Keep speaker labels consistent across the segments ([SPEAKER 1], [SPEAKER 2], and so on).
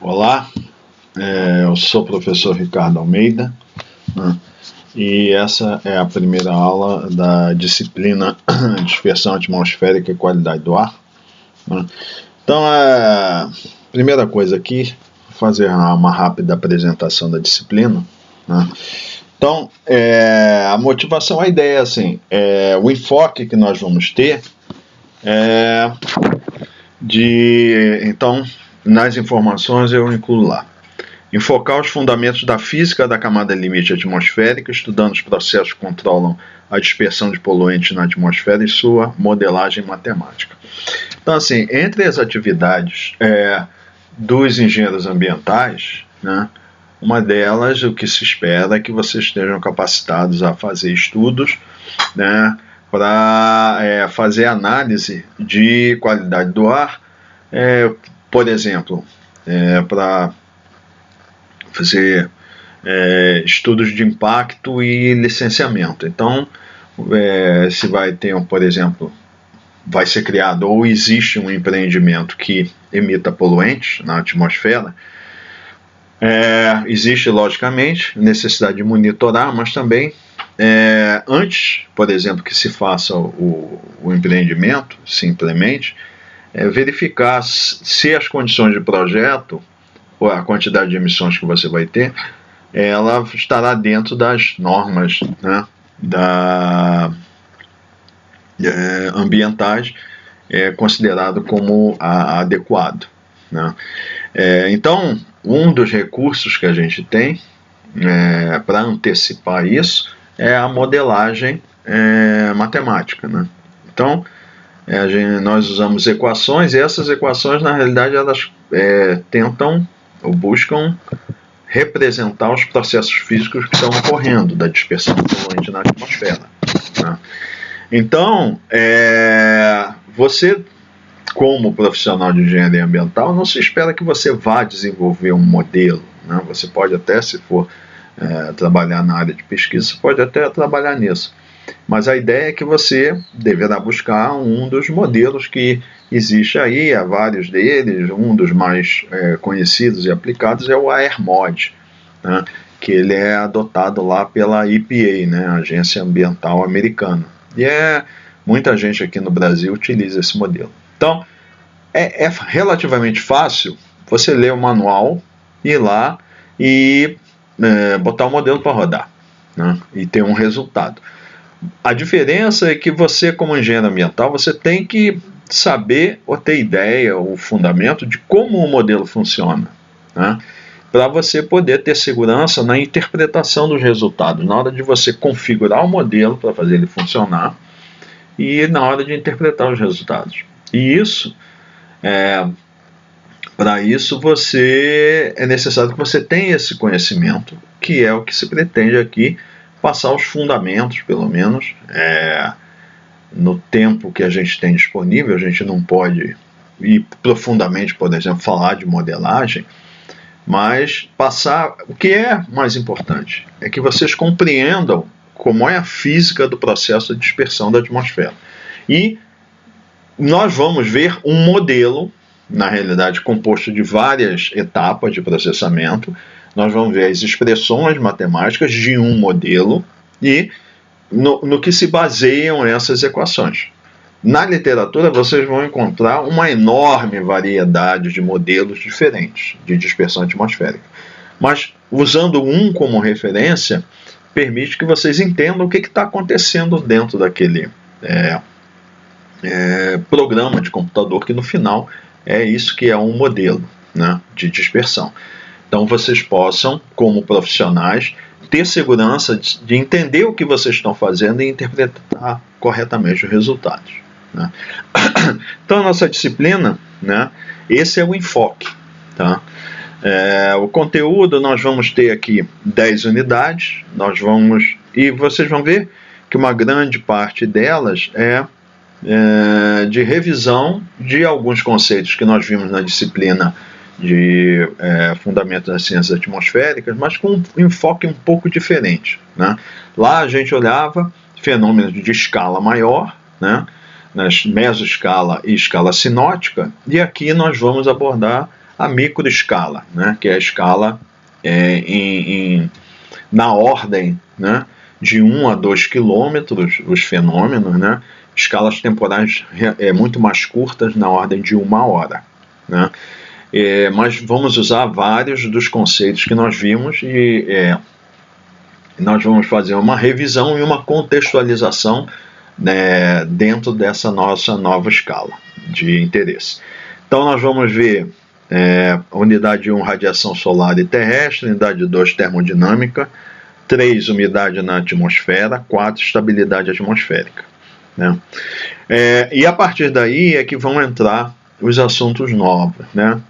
[SPEAKER 1] Olá, eu sou o professor Ricardo Almeida, né, e essa é a primeira aula da disciplina Dispersão Atmosférica e Qualidade do Ar. Né. Então, a primeira coisa aqui, vou fazer uma rápida apresentação da disciplina. Né. Então, a motivação, a ideia é assim, o enfoque que nós vamos ter então, nas informações eu incluo lá: enfocar os fundamentos da física da camada limite atmosférica, estudando os processos que controlam a dispersão de poluentes na atmosfera e sua modelagem matemática. Então, assim, entre as atividades dos engenheiros ambientais, né, uma delas, o que se espera é que vocês estejam capacitados a fazer estudos, né, para fazer análise de qualidade do ar, por exemplo, para fazer estudos de impacto e licenciamento. Então, se vai ter, por exemplo, vai ser criado ou existe um empreendimento que emita poluentes na atmosfera, existe, logicamente, necessidade de monitorar, mas também, antes, por exemplo, que se faça o empreendimento, se implemente, verificar se as condições de projeto, ou a quantidade de emissões que você vai ter, ela estará dentro das normas, né, ambientais, considerado como adequado. Né. Então, um dos recursos que a gente tem para antecipar isso é a modelagem matemática. Né. Então, nós usamos equações, e essas equações, na realidade, elas tentam ou buscam representar os processos físicos que estão ocorrendo da dispersão do poluente na atmosfera. Né. Então, você, como profissional de engenharia ambiental, não se espera que você vá desenvolver um modelo. Né. Você pode até, se for trabalhar na área de pesquisa, você pode até trabalhar nisso. Mas a ideia é que você deverá buscar um dos modelos que existe aí, há vários deles. Um dos mais conhecidos e aplicados é o AERMOD, né, que ele é adotado lá pela EPA, né, a Agência Ambiental Americana. E muita gente aqui no Brasil utiliza esse modelo. Então, é relativamente fácil você ler o manual, ir lá e botar o modelo para rodar, né, e ter um resultado. A diferença é que você, como engenheiro ambiental, você tem que saber ou ter ideia, o fundamento de como o modelo funciona, né, para você poder ter segurança na interpretação dos resultados, na hora de você configurar o modelo para fazer ele funcionar e na hora de interpretar os resultados. E isso, para isso, é necessário que você tenha esse conhecimento, que é o que se pretende aqui, passar os fundamentos, pelo menos, no tempo que a gente tem disponível. A gente não pode ir profundamente, por exemplo, falar de modelagem, mas passar o que é mais importante, é que vocês compreendam como é a física do processo de dispersão da atmosfera. E nós vamos ver um modelo, na realidade, composto de várias etapas de processamento. Nós vamos ver as expressões matemáticas de um modelo e no que se baseiam essas equações. Na literatura, vocês vão encontrar uma enorme variedade de modelos diferentes de dispersão atmosférica. Mas, usando um como referência, permite que vocês entendam o que está acontecendo dentro daquele programa de computador, que no final é isso que é um modelo, né, de dispersão. Então, vocês possam, como profissionais, ter segurança de entender o que vocês estão fazendo e interpretar corretamente os resultados. Né. Então, a nossa disciplina, né, esse é o enfoque. Tá? O conteúdo, nós vamos ter aqui 10 unidades, e vocês vão ver que uma grande parte delas de revisão de alguns conceitos que nós vimos na disciplina de Fundamentos das Ciências Atmosféricas, mas com um enfoque um pouco diferente. Né? Lá a gente olhava fenômenos de escala maior, né, nas mesoescala e escala sinótica, e aqui nós vamos abordar a microescala, né, que é a escala na ordem, né, de 1 a 2 quilômetros, os fenômenos, né, escalas temporais muito mais curtas, na ordem de 1 hora. Né, mas vamos usar vários dos conceitos que nós vimos e nós vamos fazer uma revisão e uma contextualização, né, dentro dessa nossa nova escala de interesse. Então nós vamos ver unidade 1, radiação solar e terrestre, unidade 2, termodinâmica, 3, umidade na atmosfera, 4, estabilidade atmosférica. Né? E a partir daí é que vão entrar os assuntos novos. Né?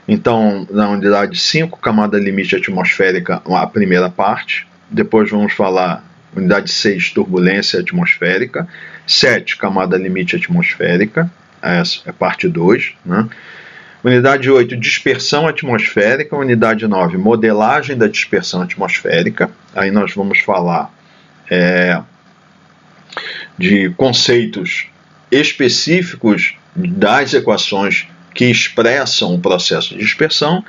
[SPEAKER 1] Então, na unidade 5, camada limite atmosférica, a primeira parte. Depois vamos falar unidade 6, turbulência atmosférica. 7, camada limite atmosférica, essa é parte 2. Né? Unidade 8, dispersão atmosférica. Unidade 9, modelagem da dispersão atmosférica. Aí nós vamos falar de conceitos específicos das equações que expressam o processo de dispersão.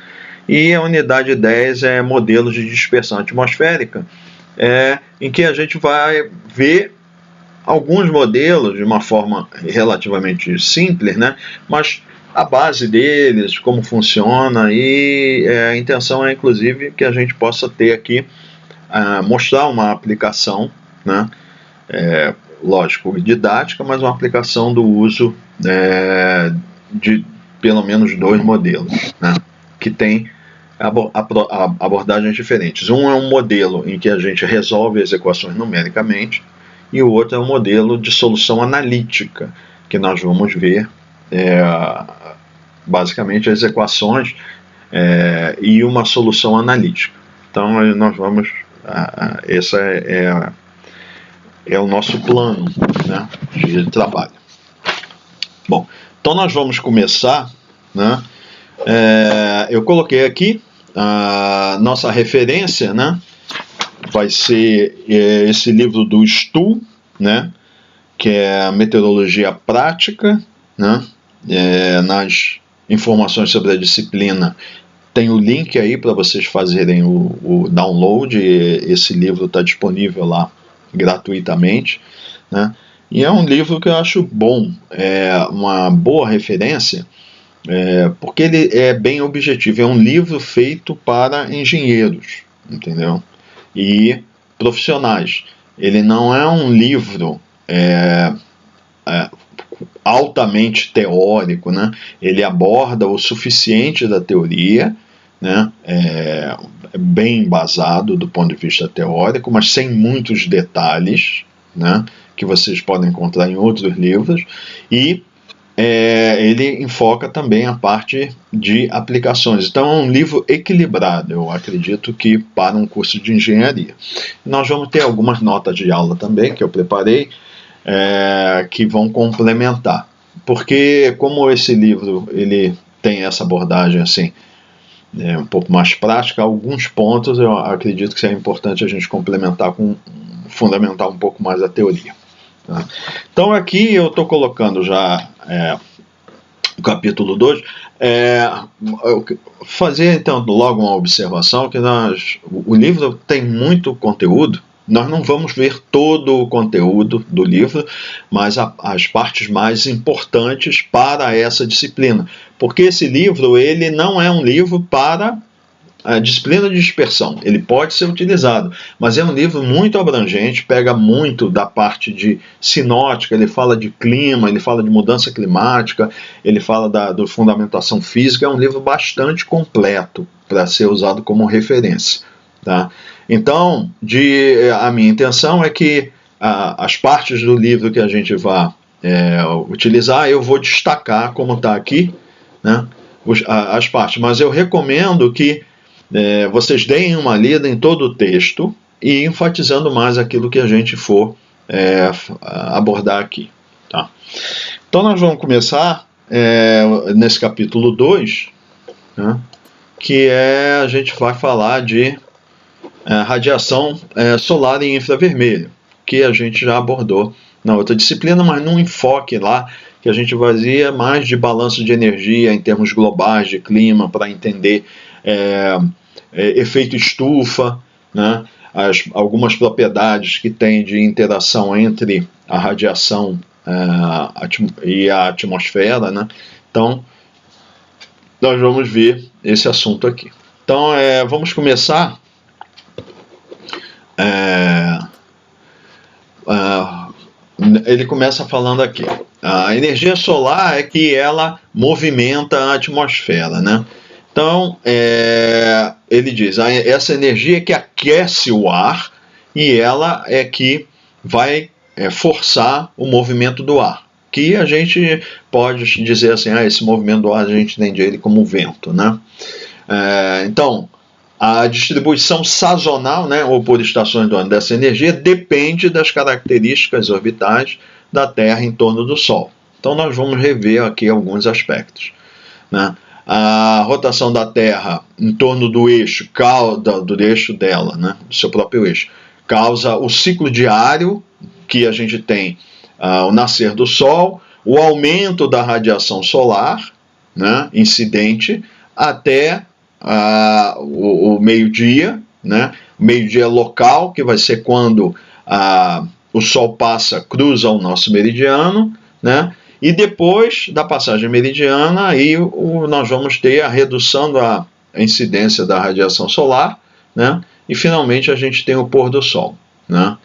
[SPEAKER 1] E a unidade 10 é modelos de dispersão atmosférica, em que a gente vai ver alguns modelos de uma forma relativamente simples, né? Mas a base deles, como funciona, e a intenção é inclusive que a gente possa ter aqui, mostrar uma aplicação, né? Lógico, didática, mas uma aplicação do uso de pelo menos 2 modelos, né? Que tem abordagens diferentes. Um é um modelo em que a gente resolve as equações numericamente, e o outro é um modelo de solução analítica, que nós vamos ver basicamente as equações e uma solução analítica. Então nós vamos, esse é o nosso plano, né, de trabalho. Bom, então nós vamos começar, né? Eu coloquei aqui a nossa referência, né? Vai ser esse livro do Stuhl, né? Que é a meteorologia prática, né? Nas informações sobre a disciplina tem o link aí para vocês fazerem o download. Esse livro está disponível lá gratuitamente, né? E é um livro que eu acho bom, uma boa referência, porque ele é bem objetivo. É um livro feito para engenheiros, entendeu? E profissionais. Ele não é um livro altamente teórico, né? Ele aborda o suficiente da teoria, né? Bem embasado do ponto de vista teórico, mas sem muitos detalhes, né? Que vocês podem encontrar em outros livros, e ele enfoca também a parte de aplicações. Então é um livro equilibrado, eu acredito que para um curso de engenharia. Nós vamos ter algumas notas de aula também que eu preparei, que vão complementar, porque como esse livro ele tem essa abordagem assim, um pouco mais prática, alguns pontos eu acredito que seja importante a gente complementar com fundamentar um pouco mais a teoria. Tá? Então aqui eu estou colocando já o capítulo 2, fazer então logo uma observação, que o livro tem muito conteúdo. Nós não vamos ver todo o conteúdo do livro, mas as partes mais importantes para essa disciplina, porque esse livro ele não é um livro para a disciplina de dispersão. Ele pode ser utilizado, mas é um livro muito abrangente, pega muito da parte de sinótica, ele fala de clima, ele fala de mudança climática, ele fala da fundamentação física. É um livro bastante completo para ser usado como referência. Tá? Então, a minha intenção é que as partes do livro que a gente vai utilizar, eu vou destacar, como está aqui, né, as partes, mas eu recomendo que vocês deem uma lida em todo o texto e enfatizando mais aquilo que a gente for abordar aqui. Tá? Então nós vamos começar nesse capítulo 2, né, que a gente vai falar de radiação solar em infravermelho, que a gente já abordou na outra disciplina, mas num enfoque lá que a gente fazia mais de balanço de energia em termos globais de clima, para entender efeito estufa, né? Algumas propriedades que tem de interação entre a radiação e a atmosfera, né? Então, nós vamos ver esse assunto aqui. Então, vamos começar. Ele começa falando aqui. A energia solar é que ela movimenta a atmosfera, né? Então, ele diz, essa energia é que aquece o ar e ela é que vai forçar o movimento do ar. Que a gente pode dizer assim, esse movimento do ar a gente entende ele como vento, né? Então, a distribuição sazonal, né, ou por estações do ano dessa energia depende das características orbitais da Terra em torno do Sol. Então nós vamos rever aqui alguns aspectos, né? A rotação da Terra em torno do eixo, do eixo dela, né, do seu próprio eixo, causa o ciclo diário que a gente tem, o nascer do Sol, o aumento da radiação solar, né, incidente, até o meio-dia, né? O meio-dia local, que vai ser quando o Sol cruza o nosso meridiano, né? E depois da passagem meridiana, aí nós vamos ter a redução da incidência da radiação solar, né? E finalmente a gente tem o pôr do Sol, né?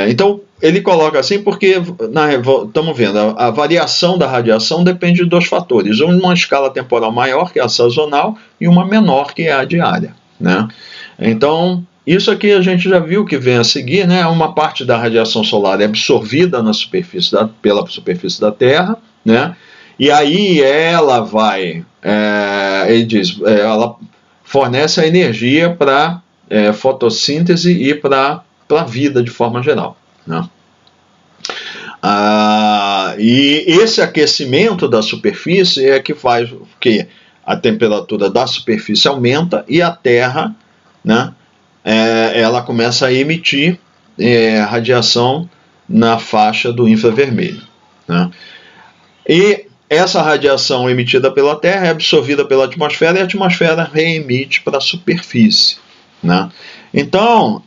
[SPEAKER 1] Então, ele coloca assim porque estamos vendo, a variação da radiação depende de dois fatores, uma escala temporal maior, que é a sazonal, e uma menor, que é a diária, né? Então, isso aqui a gente já viu que vem a seguir, né? Uma parte da radiação solar é absorvida pela superfície da Terra, né? E aí ela vai, ele diz, ela fornece a energia para fotossíntese e para a vida de forma geral, né? E esse aquecimento da superfície é que faz que a temperatura da superfície aumenta e a Terra, né, ela começa a emitir radiação na faixa do infravermelho, né? E essa radiação emitida pela Terra é absorvida pela atmosfera e a atmosfera reemite para a superfície, né? Então,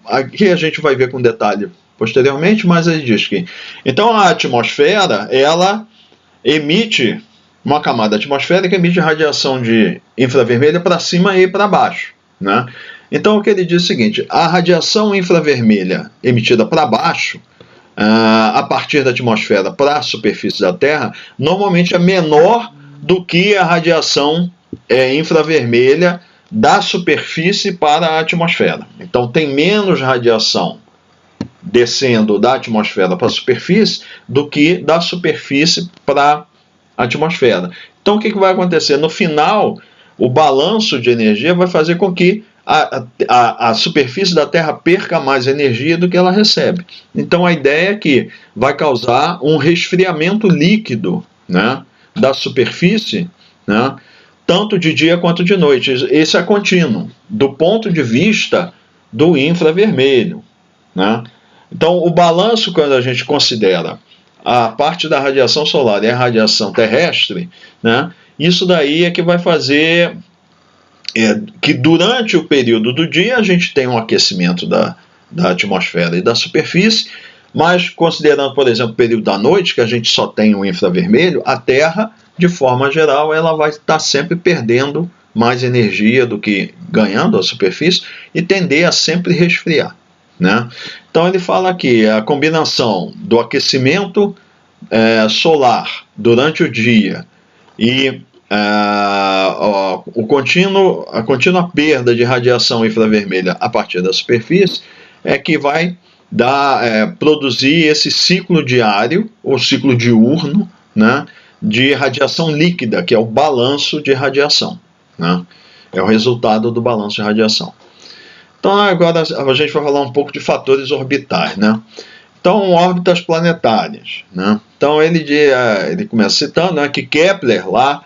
[SPEAKER 1] aqui a gente vai ver com detalhe posteriormente, mas ele diz que então a atmosfera, ela emite uma camada atmosférica, emite radiação de infravermelha para cima e para baixo, né? Então o que ele diz é o seguinte: a radiação infravermelha emitida para baixo, a partir da atmosfera para a superfície da Terra, normalmente é menor do que a radiação infravermelha da superfície para a atmosfera. Então tem menos radiação descendo da atmosfera para a superfície do que da superfície para a atmosfera. Então o que vai acontecer? No final, o balanço de energia vai fazer com que a superfície da Terra perca mais energia do que ela recebe. Então a ideia é que vai causar um resfriamento líquido, né, da superfície, né, tanto de dia quanto de noite. Esse é contínuo, do ponto de vista do infravermelho, né? Então, o balanço, quando a gente considera a parte da radiação solar e a radiação terrestre, né, isso daí é que vai fazer que durante o período do dia a gente tem um aquecimento da atmosfera e da superfície, mas considerando, por exemplo, o período da noite, que a gente só tem o infravermelho, a Terra, de forma geral, ela vai estar sempre perdendo mais energia do que ganhando a superfície e tender a sempre resfriar, né? Então ele fala aqui, a combinação do aquecimento solar durante o dia e a contínua perda de radiação infravermelha a partir da superfície é que vai produzir esse ciclo diário, ou ciclo diurno, né, de radiação líquida, que é o balanço de radiação, né? É o resultado do balanço de radiação. Então agora a gente vai falar um pouco de fatores orbitais, né? Então, órbitas planetárias, né? Então ele começa citando, né, que Kepler lá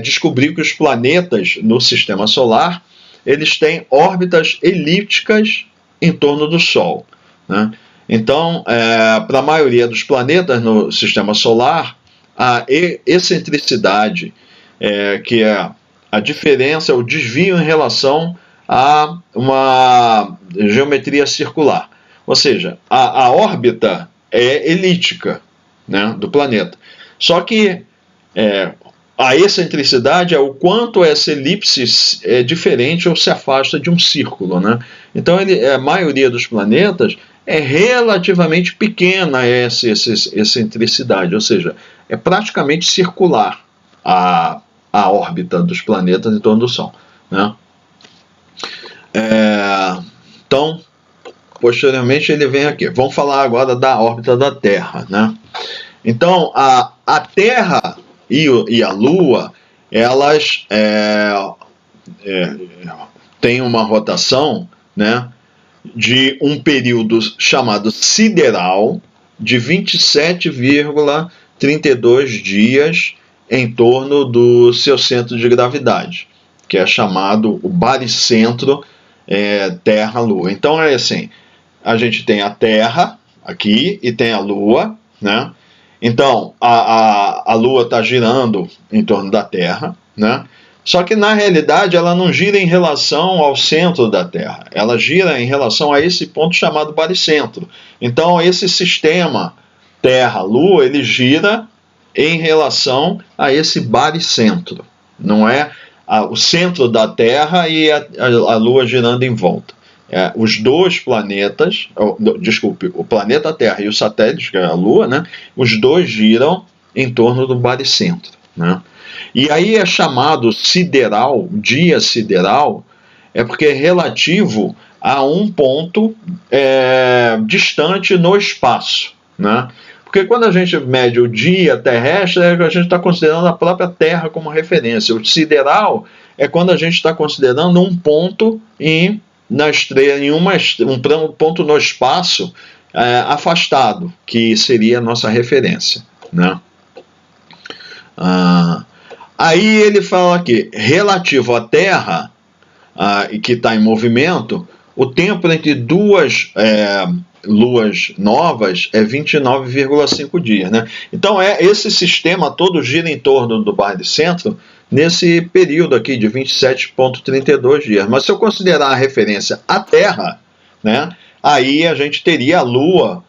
[SPEAKER 1] descobriu que os planetas no sistema solar eles têm órbitas elípticas em torno do Sol, né? Então, para a maioria dos planetas no sistema solar, a excentricidade, que é a diferença, o desvio em relação a uma geometria circular. Ou seja, a órbita é elíptica, né, do planeta. Só que a excentricidade é o quanto essa elipse é diferente ou se afasta de um círculo, né? Então, a maioria dos planetas é relativamente pequena essa excentricidade, ou seja, é praticamente circular a órbita dos planetas em torno do Sol, né? Então, posteriormente ele vem aqui. Vamos falar agora da órbita da Terra, né? Então, a Terra e a Lua, elas têm uma rotação, né, de um período chamado sideral de 27,32 dias em torno do seu centro de gravidade, que é chamado o baricentro Terra-Lua. Então é assim, a gente tem a Terra aqui e tem a Lua, né? Então a Lua está girando em torno da Terra, né? Só que na realidade ela não gira em relação ao centro da Terra, ela gira em relação a esse ponto chamado baricentro. Então esse sistema Terra-Lua, ele gira em relação a esse baricentro, não é o centro da Terra e a Lua girando em volta. Os dois planetas, desculpe, o planeta Terra e o satélite, que é a Lua, né, os dois giram em torno do baricentro, né? E aí é chamado sideral, dia sideral, porque é relativo a um ponto distante no espaço, né? Porque quando a gente mede o dia terrestre, a gente está considerando a própria Terra como referência. O sideral é quando a gente está considerando um ponto na estrela, um ponto no espaço afastado, que seria a nossa referência, né? Aí ele fala aqui, relativo à Terra, que está em movimento, o tempo entre duas luas novas é 29,5 dias, né? Então esse sistema todo gira em torno do baricentro nesse período aqui de 27,32 dias. Mas se eu considerar a referência à Terra, né, aí a gente teria a Lua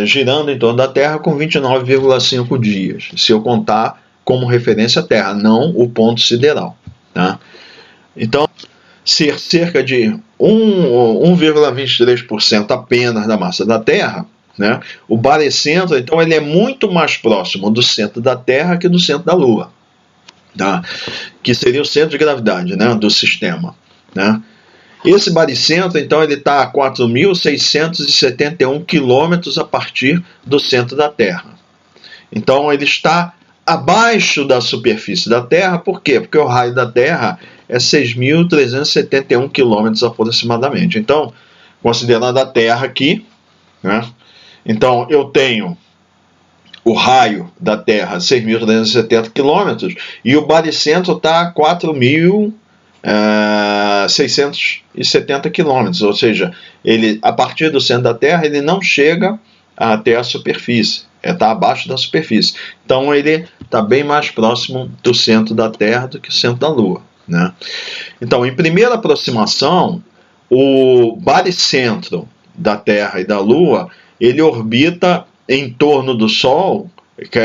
[SPEAKER 1] girando em torno da Terra com 29,5 dias, se eu contar como referência a Terra, não o ponto sideral, tá? Então, ser cerca de 1,23% apenas da massa da Terra, né? O baricentro, então, ele é muito mais próximo do centro da Terra que do centro da Lua, tá? Que seria o centro de gravidade, né, do sistema, né? Esse baricentro, então, ele está a 4.671 quilômetros a partir do centro da Terra. Então, ele está abaixo da superfície da Terra. Por quê? Porque o raio da Terra é 6.371 quilômetros aproximadamente. Então, considerando a Terra aqui, né? Então, eu tenho o raio da Terra 6.370 quilômetros e o baricentro está a 4.670 quilômetros, ou seja, ele, a partir do centro da Terra, ele não chega até a superfície, está abaixo da superfície. Então ele está bem mais próximo do centro da Terra do que o centro da Lua, né? Então, em primeira aproximação, o baricentro da Terra e da Lua, ele orbita em torno do Sol, que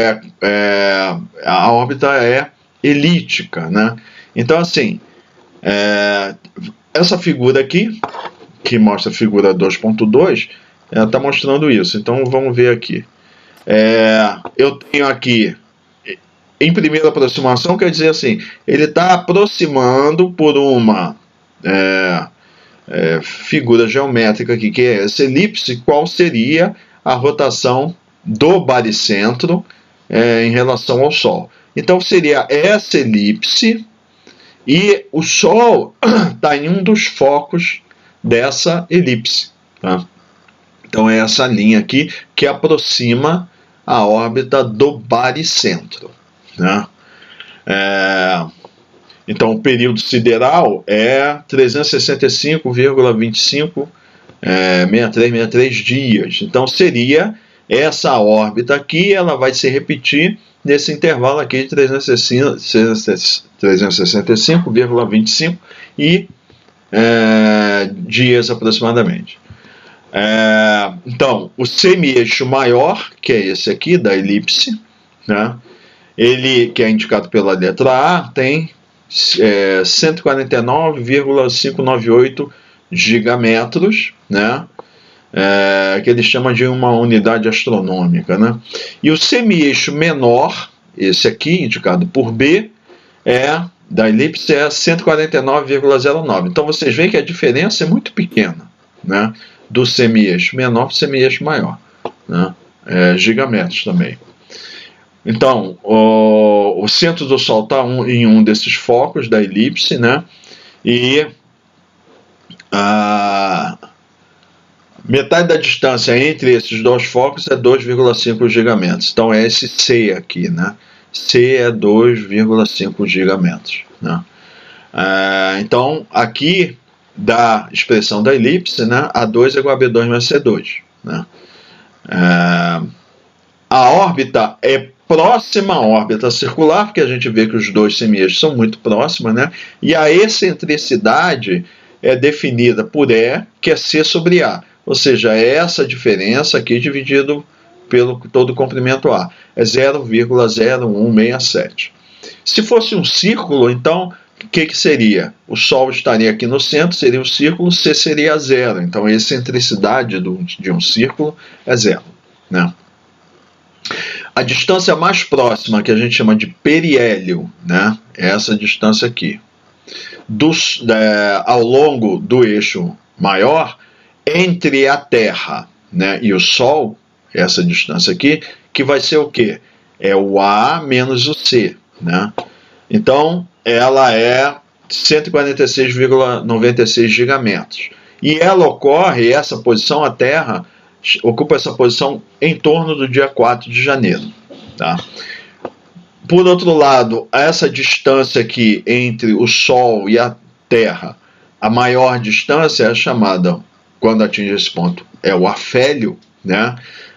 [SPEAKER 1] a órbita é elíptica, né? Então, assim, essa figura aqui, que mostra a figura 2.2, está mostrando isso. Então, vamos ver aqui. Eu tenho aqui, em primeira aproximação, quer dizer assim, ele está aproximando por uma figura geométrica aqui, que é essa elipse, qual seria a rotação do baricentro em relação ao Sol. Então, seria essa elipse, e o Sol está em um dos focos dessa elipse, tá? Então é essa linha aqui que aproxima a órbita do baricentro, né? Então o período sideral é 365,25 63 dias. Então seria essa órbita aqui, ela vai se repetir nesse intervalo aqui de 365,25 dias aproximadamente. Então, o semi-eixo maior, que é esse aqui, da elipse, né? Ele, que é indicado pela letra A, tem 149,598 gigametros, né? Que ele chama de uma unidade astronômica, né? E o semi-eixo menor, esse aqui, indicado por B, da elipse, é 149,09. Então vocês veem que a diferença é muito pequena, né? Do semi-eixo menor para o semi-eixo maior, né? Gigametros também. Então, o centro do Sol está em um desses focos da elipse, né? E a metade da distância entre esses dois focos é 2,5 gigametros. Então é esse C aqui, né? C é 2,5 gigametros, né? Então aqui da expressão da elipse, né? A2 é igual a B2 mais C2, né? A órbita é próxima à órbita circular, porque a gente vê que os dois semi-eixos são muito próximos, né? E a excentricidade é definida por E, que é C sobre A. Ou seja, é essa diferença aqui dividido pelo todo o comprimento A. É 0,0167. Se fosse um círculo, então, o que seria? O Sol estaria aqui no centro, seria um círculo, C seria zero. Então, a excentricidade de um círculo é zero, né? A distância mais próxima, que a gente chama de periélio, né? É essa distância aqui. Ao longo do eixo maior, entre a Terra, né, e o Sol, essa distância aqui, que vai ser o quê? É o A menos o C, né? Então, ela é 146,96 gigametros. E ela ocorre, essa posição, a Terra ocupa essa posição em torno do dia 4 de janeiro. Tá? Por outro lado, essa distância aqui entre o Sol e a Terra, a maior distância é chamada, quando atinge esse ponto, é o afélio, né?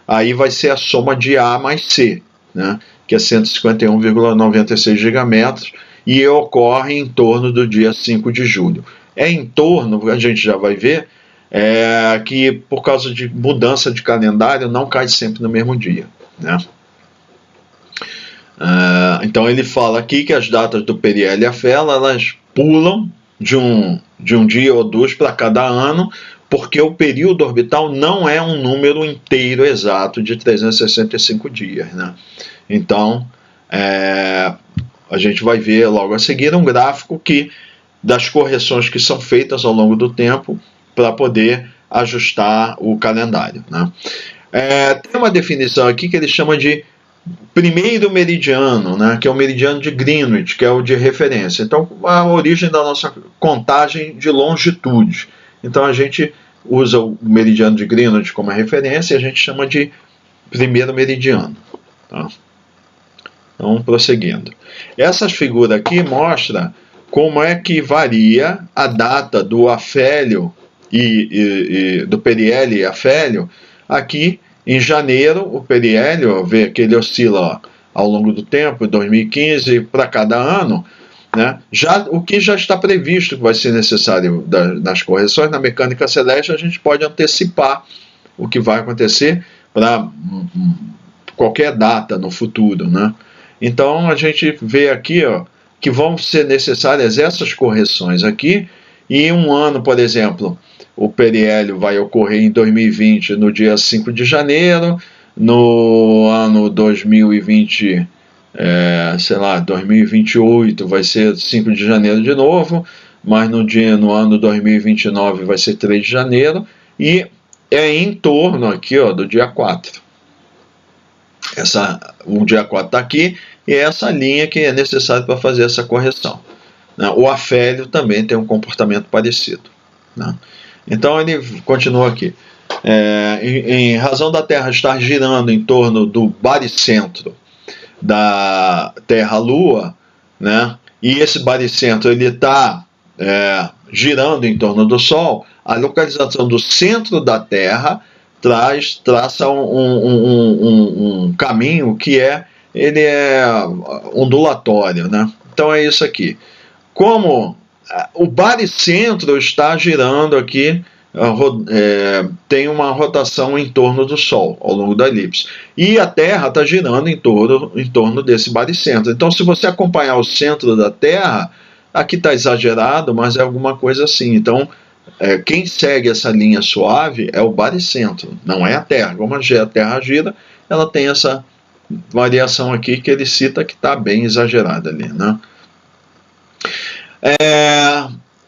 [SPEAKER 1] Aí vai ser a soma de A mais C, né? Que é 151,96 gigametros, e ocorre em torno do dia 5 de julho. Em torno, a gente já vai ver, que por causa de mudança de calendário não cai sempre no mesmo dia, né? Então ele fala aqui que as datas do periélio e afela, elas pulam de um dia ou dois para cada ano, porque o período orbital não é um número inteiro exato de 365 dias, né? Então a gente vai ver logo a seguir um gráfico das correções que são feitas ao longo do tempo para poder ajustar o calendário, né? Tem uma definição aqui que ele chama de primeiro meridiano, né, que é o meridiano de Greenwich, que é o de referência. Então, a origem da nossa contagem de longitude. Então, a gente usa o meridiano de Greenwich como referência e a gente chama de primeiro meridiano. Tá? Então, prosseguindo. Essa figura aqui mostra como é que varia a data do afélio e do periélio e afélio. Aqui em janeiro, o periélio, vê que ele oscila ao longo do tempo, 2015 para cada ano, né? O que já está previsto que vai ser necessário nas correções na mecânica celeste, a gente pode antecipar o que vai acontecer para qualquer data no futuro, né? Então a gente vê aqui, ó, que vão ser necessárias essas correções aqui, e um ano, por exemplo, o periélio vai ocorrer em 2020 no dia 5 de janeiro, no ano 2020, 2028 vai ser 5 de janeiro de novo, mas no ano 2029 vai ser 3 de janeiro, e é em torno aqui, ó, do dia 4. O dia 4 está aqui, e é essa linha que é necessária para fazer essa correção. O afélio também tem um comportamento parecido, né? Então ele continua aqui. Em razão da Terra estar girando em torno do baricentro da Terra-Lua, né? E esse baricentro ele está girando em torno do Sol, a localização do centro da Terra traça um caminho que ele é ondulatório, né? Então é isso aqui. Como o baricentro está girando aqui, tem uma rotação em torno do Sol ao longo da elipse, e a Terra está girando em torno desse baricentro. Então, se você acompanhar o centro da Terra, aqui está exagerado, mas é alguma coisa assim. Então, quem segue essa linha suave é o baricentro, não é a Terra. Como a Terra gira, ela tem essa variação aqui que ele cita que está bem exagerada ali, né?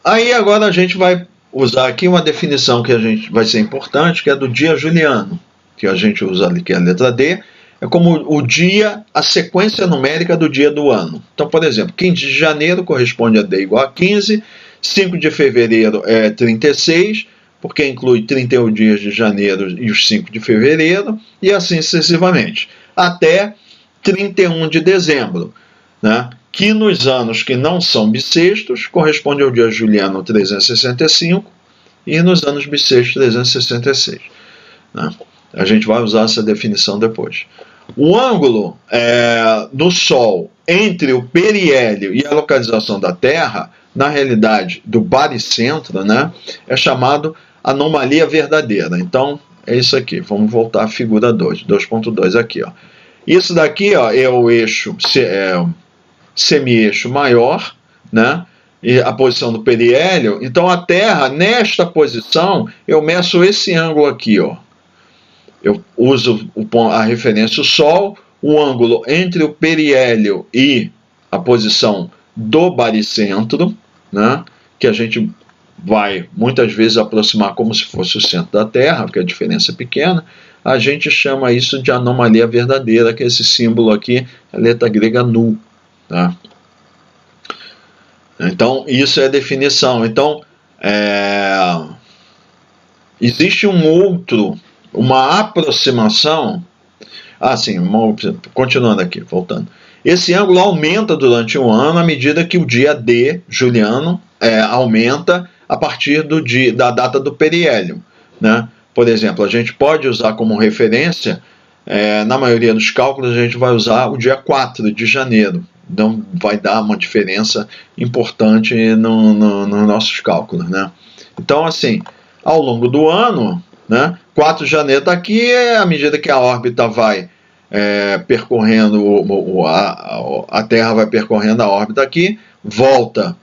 [SPEAKER 1] Aí agora a gente vai usar aqui uma definição que vai ser importante, que é do dia juliano, que a gente usa ali, que é a letra D, é como o dia, a sequência numérica do dia do ano. Então, por exemplo, 15 de janeiro corresponde a D igual a 15, 5 de fevereiro é 36, porque inclui 31 dias de janeiro e os 5 de fevereiro, e assim sucessivamente, até 31 de dezembro, né? Que nos anos que não são bissextos, corresponde ao dia juliano 365, e nos anos bissextos 366. Né? A gente vai usar essa definição depois. O ângulo do Sol entre o periélio e a localização da Terra, na realidade do baricentro, né, é chamado anomalia verdadeira. Então, é isso aqui. Vamos voltar à figura 2.2 aqui. Ó. Isso daqui ó, é o eixo semi-eixo maior, né? E a posição do periélio. Então a Terra, nesta posição, eu meço esse ângulo aqui, ó. Eu uso a referência o Sol, o ângulo entre o periélio e a posição do baricentro, né? Que a gente vai muitas vezes aproximar como se fosse o centro da Terra, porque a diferença é pequena. A gente chama isso de anomalia verdadeira, que é esse símbolo aqui, a letra grega nu. Tá? Então, isso é a definição. Então, existe uma aproximação. Sim, continuando aqui, voltando. Esse ângulo aumenta durante um ano à medida que o dia D, juliano, aumenta a partir da data do periélio. Né? Por exemplo, a gente pode usar como referência, na maioria dos cálculos, a gente vai usar o dia 4 de janeiro. Então vai dar uma diferença importante nos nossos cálculos, né? Então, assim, ao longo do ano, né, 4 de janeiro está aqui, à medida que a órbita vai percorrendo, a Terra vai percorrendo a órbita aqui, volta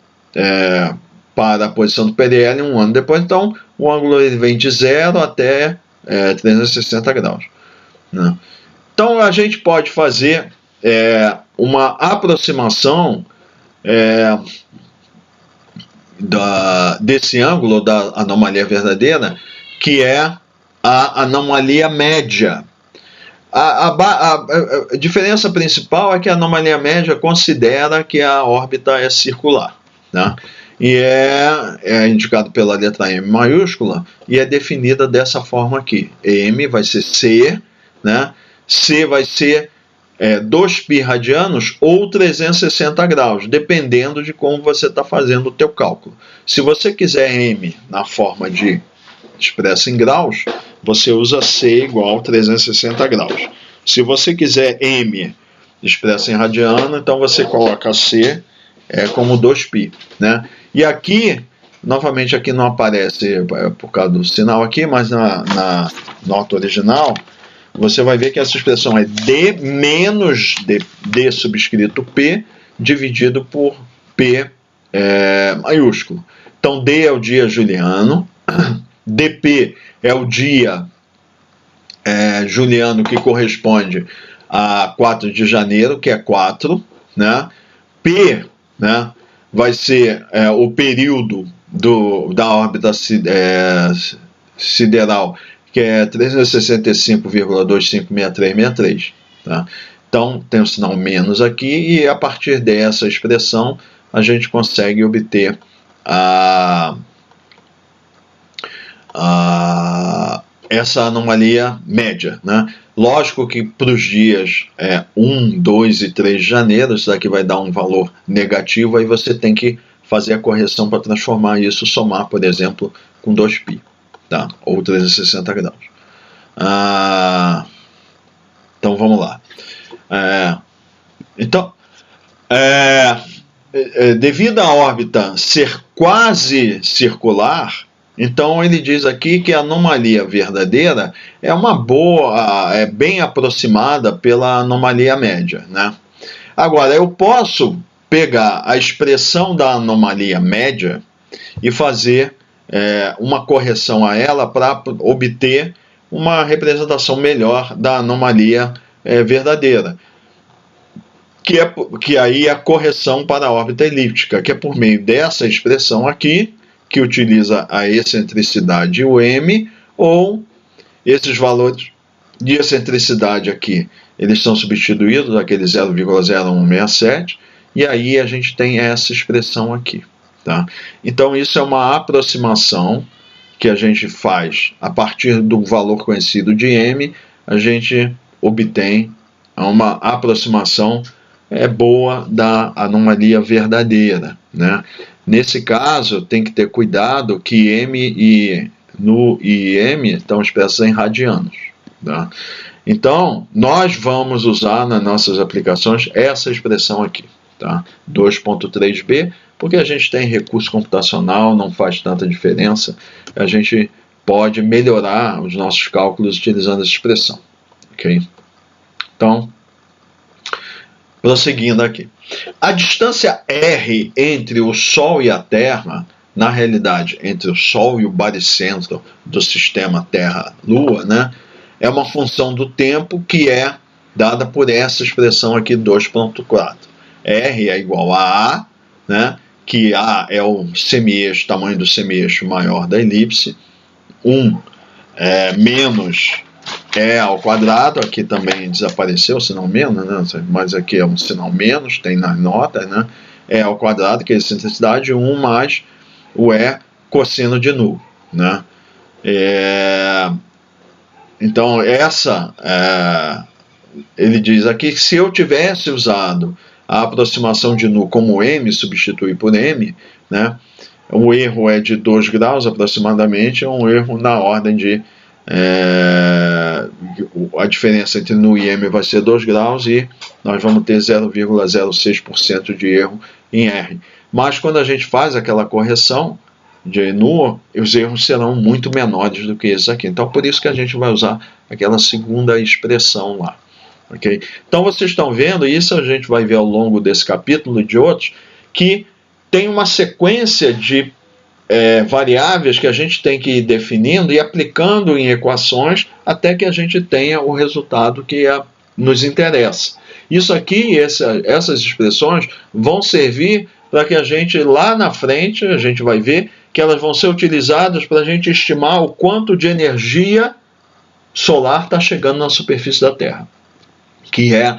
[SPEAKER 1] para a posição do periélio um ano depois, então o ângulo ele vem de 0 até 360 graus. Né? Então a gente pode fazer uma aproximação desse ângulo da anomalia verdadeira, que é a anomalia média. A diferença principal é que a anomalia média considera que a órbita é circular, né? E é indicado pela letra M maiúscula e é definida dessa forma aqui. M vai ser C, né? C vai ser 2π radianos ou 360 graus, dependendo de como você está fazendo o teu cálculo. Se você quiser M na forma de expressa em graus, você usa C igual 360 graus. Se você quiser M expressa em radiano, então você coloca C como 2π. Né? E aqui, novamente aqui não aparece por causa do sinal aqui, mas na nota original, você vai ver que essa expressão é D menos D subscrito P dividido por P maiúsculo. Então D é o dia juliano, dP é o dia juliano que corresponde a 4 de janeiro, que é 4, né? P, né, vai ser o período da órbita sideral, que é 365,256363. Tá? Então, tem o sinal menos aqui, e a partir dessa expressão, a gente consegue obter essa anomalia média. Né? Lógico que para os dias 1, 2 e 3 de janeiro, isso daqui vai dar um valor negativo, aí você tem que fazer a correção para transformar isso, somar, por exemplo, com 2π, tá? Ou 360 graus. Então vamos lá. Devido à órbita ser quase circular, então ele diz aqui que a anomalia verdadeira é uma boa, é bem aproximada pela anomalia média, né? Agora, eu posso pegar a expressão da anomalia média e fazer uma correção a ela para obter uma representação melhor da anomalia verdadeira, que aí é a correção para a órbita elíptica, que é por meio dessa expressão aqui, que utiliza a excentricidade e o m, ou esses valores de excentricidade aqui, eles são substituídos, aquele 0,0167, e aí a gente tem essa expressão aqui. Tá? Então isso é uma aproximação que a gente faz a partir do valor conhecido de m, a gente obtém uma aproximação boa da anomalia verdadeira, né? Nesse caso, tem que ter cuidado que m e m estão expressos em radianos. Tá? Então, nós vamos usar nas nossas aplicações essa expressão aqui, tá? 2.3b, porque a gente tem recurso computacional, não faz tanta diferença, a gente pode melhorar os nossos cálculos utilizando essa expressão. Ok? Então, prosseguindo aqui. A distância r entre o Sol e a Terra, na realidade, entre o Sol e o baricentro do sistema Terra-Lua, né, é uma função do tempo que é dada por essa expressão aqui, 2.4. R é igual a A, né, que A é o semi-eixo, tamanho do semi-eixo maior da elipse, 1 menos E ao quadrado, aqui também desapareceu o sinal menos, né? Mas aqui é um sinal menos, tem nas notas, né? E ao quadrado, que é a excentricidade, 1 mais o E cosseno de nu, né? Então, ele diz aqui que se eu tivesse usado a aproximação de nu como m, substituir por m, né? O erro é de 2 graus aproximadamente, é um erro na ordem de a diferença entre nu e m vai ser 2 graus e nós vamos ter 0,06% de erro em R. Mas quando a gente faz aquela correção de nu, os erros serão muito menores do que esses aqui. Então, por isso que a gente vai usar aquela segunda expressão lá. Okay? Então, vocês estão vendo, isso a gente vai ver ao longo desse capítulo e de outros, que tem uma sequência de variáveis que a gente tem que ir definindo e aplicando em equações até que a gente tenha o resultado que nos interessa. Isso aqui, essas expressões vão servir para que a gente, lá na frente, a gente vai ver que elas vão ser utilizadas para a gente estimar o quanto de energia solar está chegando na superfície da Terra, que é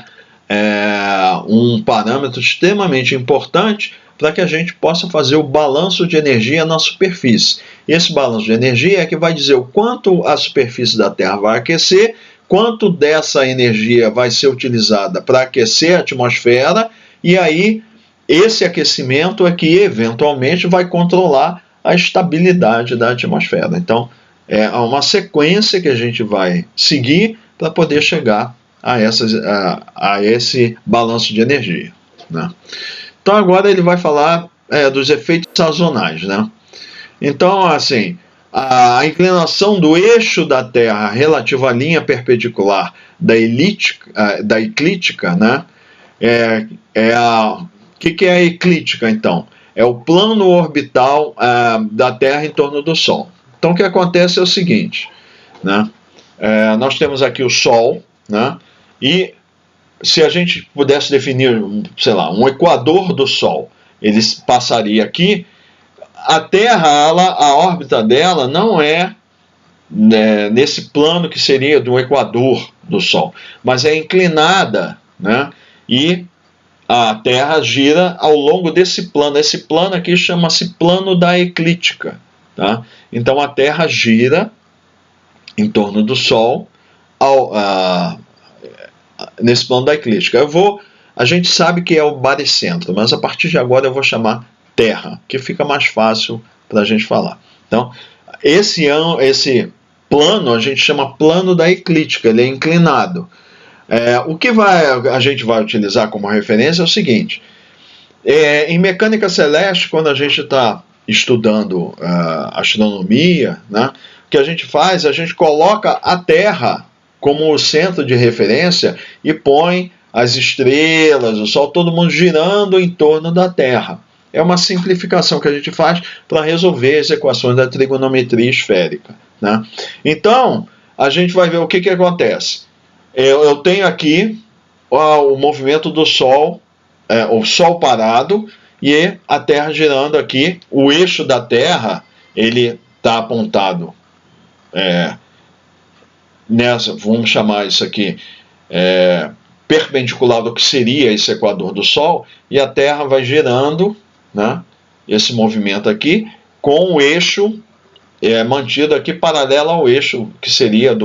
[SPEAKER 1] um parâmetro extremamente importante para que a gente possa fazer o balanço de energia na superfície. Esse balanço de energia é que vai dizer o quanto a superfície da Terra vai aquecer, quanto dessa energia vai ser utilizada para aquecer a atmosfera, e aí esse aquecimento é que eventualmente vai controlar a estabilidade da atmosfera. Então, é uma sequência que a gente vai seguir para poder chegar a esse balanço de energia, né? Então agora ele vai falar dos efeitos sazonais, né? Então, assim, a inclinação do eixo da Terra relativa à linha perpendicular da eclíptica, né? O que é a eclíptica, então? É o plano orbital da Terra em torno do Sol. Então o que acontece é o seguinte, né? Nós temos aqui o Sol, né? E se a gente pudesse definir, sei lá, um equador do Sol, ele passaria aqui. A Terra, a órbita dela não é nesse plano que seria do equador do Sol, mas é inclinada, né? E a Terra gira ao longo desse plano. Esse plano aqui chama-se plano da eclíptica, tá? Então a Terra gira em torno do Sol nesse plano da eclíptica. A gente sabe que é o baricentro, mas a partir de agora eu vou chamar Terra, que fica mais fácil para a gente falar. Então, esse plano a gente chama plano da eclíptica, ele é inclinado. O que a gente vai utilizar como referência é o seguinte: em mecânica celeste, quando a gente está estudando astronomia, né, o que a gente faz, a gente coloca a Terra como o centro de referência e põe as estrelas, o Sol, todo mundo girando em torno da Terra. É uma simplificação que a gente faz para resolver as equações da trigonometria esférica, né? Então, a gente vai ver o que acontece. Eu tenho aqui o movimento do Sol, o Sol parado e a Terra girando aqui. O eixo da Terra, ele está apontado nessa, vamos chamar isso aqui, perpendicular do que seria esse equador do Sol, e a Terra vai girando, né, esse movimento aqui, com o eixo mantido aqui paralelo ao eixo que seria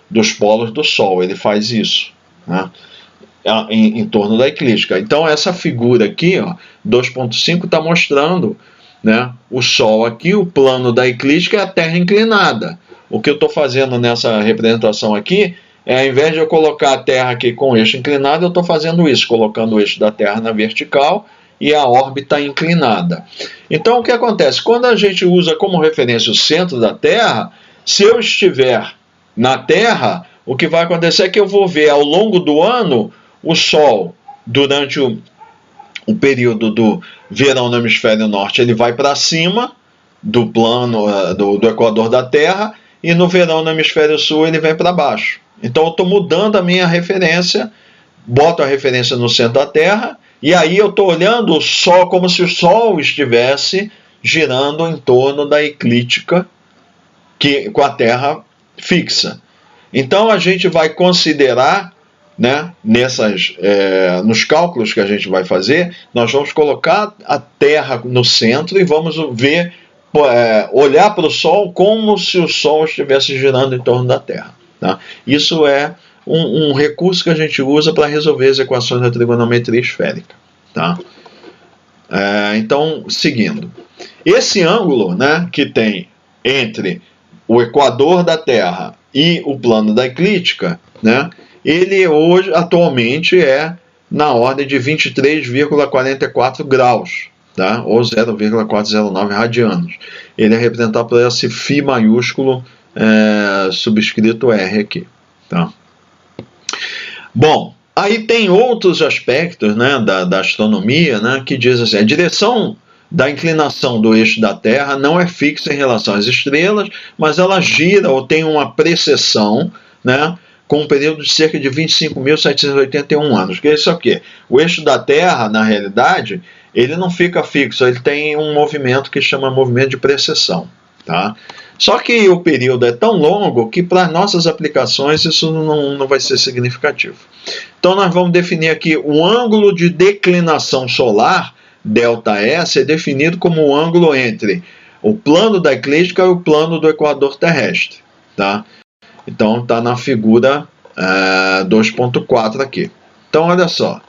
[SPEAKER 1] dos polos do Sol. Ele faz isso, né, em torno da eclíptica. Então essa figura aqui, 2.5, está mostrando, né, o Sol aqui, o plano da eclíptica, é a Terra inclinada. O que eu estou fazendo nessa representação aqui ao invés de eu colocar a Terra aqui com o eixo inclinado, eu estou fazendo isso, colocando o eixo da Terra na vertical e a órbita inclinada. Então o que acontece? Quando a gente usa como referência o centro da Terra, se eu estiver na Terra, o que vai acontecer é que eu vou ver ao longo do ano o Sol, durante o período do verão no hemisfério norte, ele vai para cima do plano do equador da Terra, e no verão no hemisfério sul ele vem para baixo. Então eu estou mudando a minha referência, boto a referência no centro da Terra, e aí eu estou olhando o Sol como se o Sol estivesse girando em torno da eclíptica, com a Terra fixa. Então a gente vai considerar, né, nos cálculos que a gente vai fazer, nós vamos colocar a Terra no centro e vamos ver, olhar para o Sol como se o Sol estivesse girando em torno da Terra. Tá? Isso é um recurso que a gente usa para resolver as equações da trigonometria esférica. Tá? Então, seguindo. Esse ângulo, né, que tem entre o equador da Terra e o plano da eclíptica, né, ele hoje, atualmente, é na ordem de 23,44 graus, tá? Ou 0,409 radianos. Ele é representado por esse φ maiúsculo subscrito R aqui. Tá? Bom, aí tem outros aspectos, né, da astronomia, né, que diz assim: a direção da inclinação do eixo da Terra não é fixa em relação às estrelas, mas ela gira ou tem uma precessão, né, com um período de cerca de 25.781 anos. Que é isso aqui? O eixo da Terra, na realidade, ele não fica fixo, ele tem um movimento que chama movimento de precessão. Tá? Só que o período é tão longo que para nossas aplicações isso não vai ser significativo. Então nós vamos definir aqui o ângulo de declinação solar, ΔS, é definido como o ângulo entre o plano da eclíptica e o plano do equador terrestre. Tá? Então está na figura 2.4 aqui. Então olha só,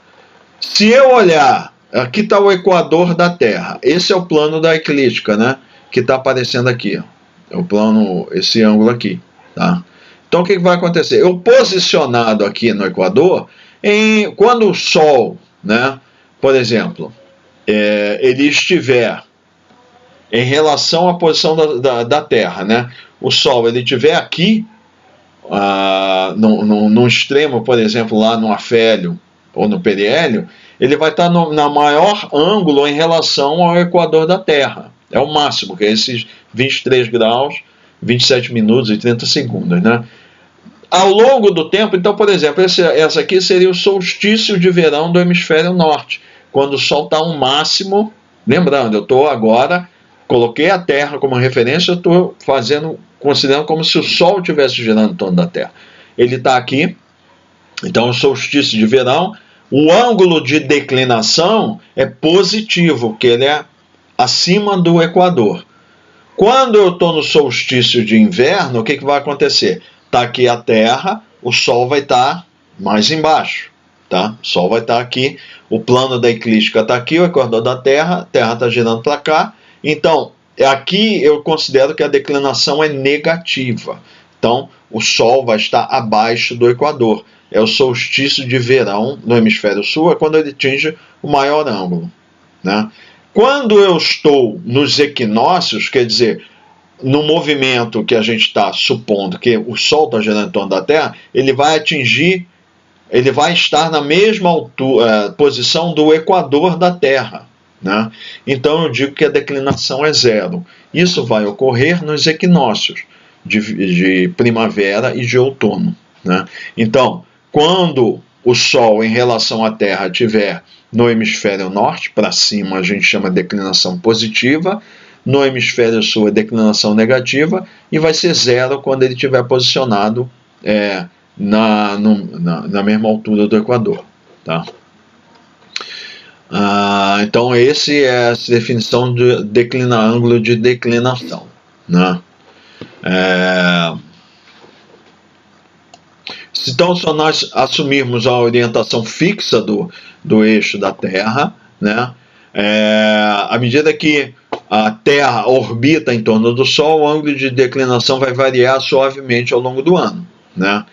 [SPEAKER 1] se eu olhar, aqui está o equador da Terra, esse é o plano da eclíptica, né, que está aparecendo aqui, é o plano, esse ângulo aqui, tá? Então o que vai acontecer? Eu posicionado aqui no equador, quando o Sol, né, por exemplo, ele estiver em relação à posição da Terra, né, o Sol ele estiver aqui, no extremo, por exemplo, lá no afélio ou no periélio, ele vai estar na maior ângulo em relação ao equador da Terra. É o máximo, que é esses 23 graus, 27 minutos e 30 segundos. Né? Ao longo do tempo, então, por exemplo, essa aqui seria o solstício de verão do hemisfério norte, quando o Sol está ao máximo. Lembrando, eu estou agora, coloquei a Terra como referência, eu estou considerando como se o Sol estivesse girando em torno da Terra. Ele está aqui, então o solstício de verão, o ângulo de declinação é positivo, porque ele é acima do equador. Quando eu estou no solstício de inverno, o que vai acontecer? Está aqui a Terra, o Sol vai estar mais embaixo. tá? O Sol vai estar aqui, o plano da eclíptica está aqui, o equador da Terra, a Terra está girando para cá. Então, aqui eu considero que a declinação é negativa. Então, o Sol vai estar abaixo do equador. É o solstício de verão no hemisfério sul, é quando ele atinge o maior ângulo, né? Quando eu estou nos equinócios, quer dizer, no movimento que a gente está supondo que o Sol está girando em torno da Terra, ele vai estar na mesma altura, posição do equador da Terra, né? Então eu digo que a declinação é zero. Isso vai ocorrer nos equinócios de primavera e de outono, né? Então, quando o Sol em relação à Terra estiver no hemisfério norte, para cima a gente chama de declinação positiva, no hemisfério sul é declinação negativa, e vai ser zero quando ele estiver posicionado na mesma altura do equador, tá? Então esse é a definição de ângulo de declinação, né? Então, se nós assumirmos a orientação fixa do eixo da Terra, né, à medida que a Terra orbita em torno do Sol, o ângulo de declinação vai variar suavemente ao longo do ano, né?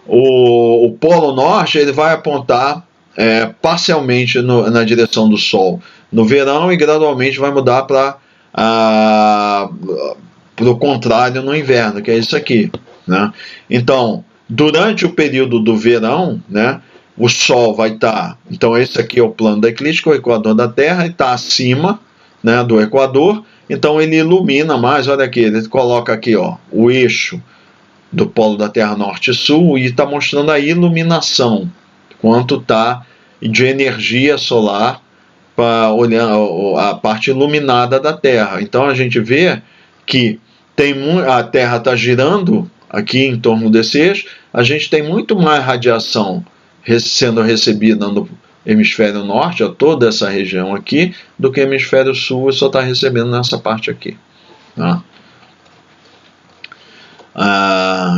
[SPEAKER 1] O Polo Norte ele vai apontar parcialmente na direção do Sol no verão e gradualmente vai mudar para o contrário no inverno, que é isso aqui, né? Então, durante o período do verão, né, o Sol vai estar... Então, esse aqui é o plano da eclíptica, o equador da Terra, e está acima, né, do equador. Então, ele ilumina mais. Olha aqui, ele coloca aqui, ó, o eixo do polo da Terra Norte e Sul e está mostrando a iluminação, quanto está de energia solar para olhar a parte iluminada da Terra. Então, a gente vê que a Terra está girando aqui em torno desse eixo, a gente tem muito mais radiação sendo recebida no hemisfério norte, a toda essa região aqui, do que o hemisfério sul só está recebendo nessa parte aqui, tá?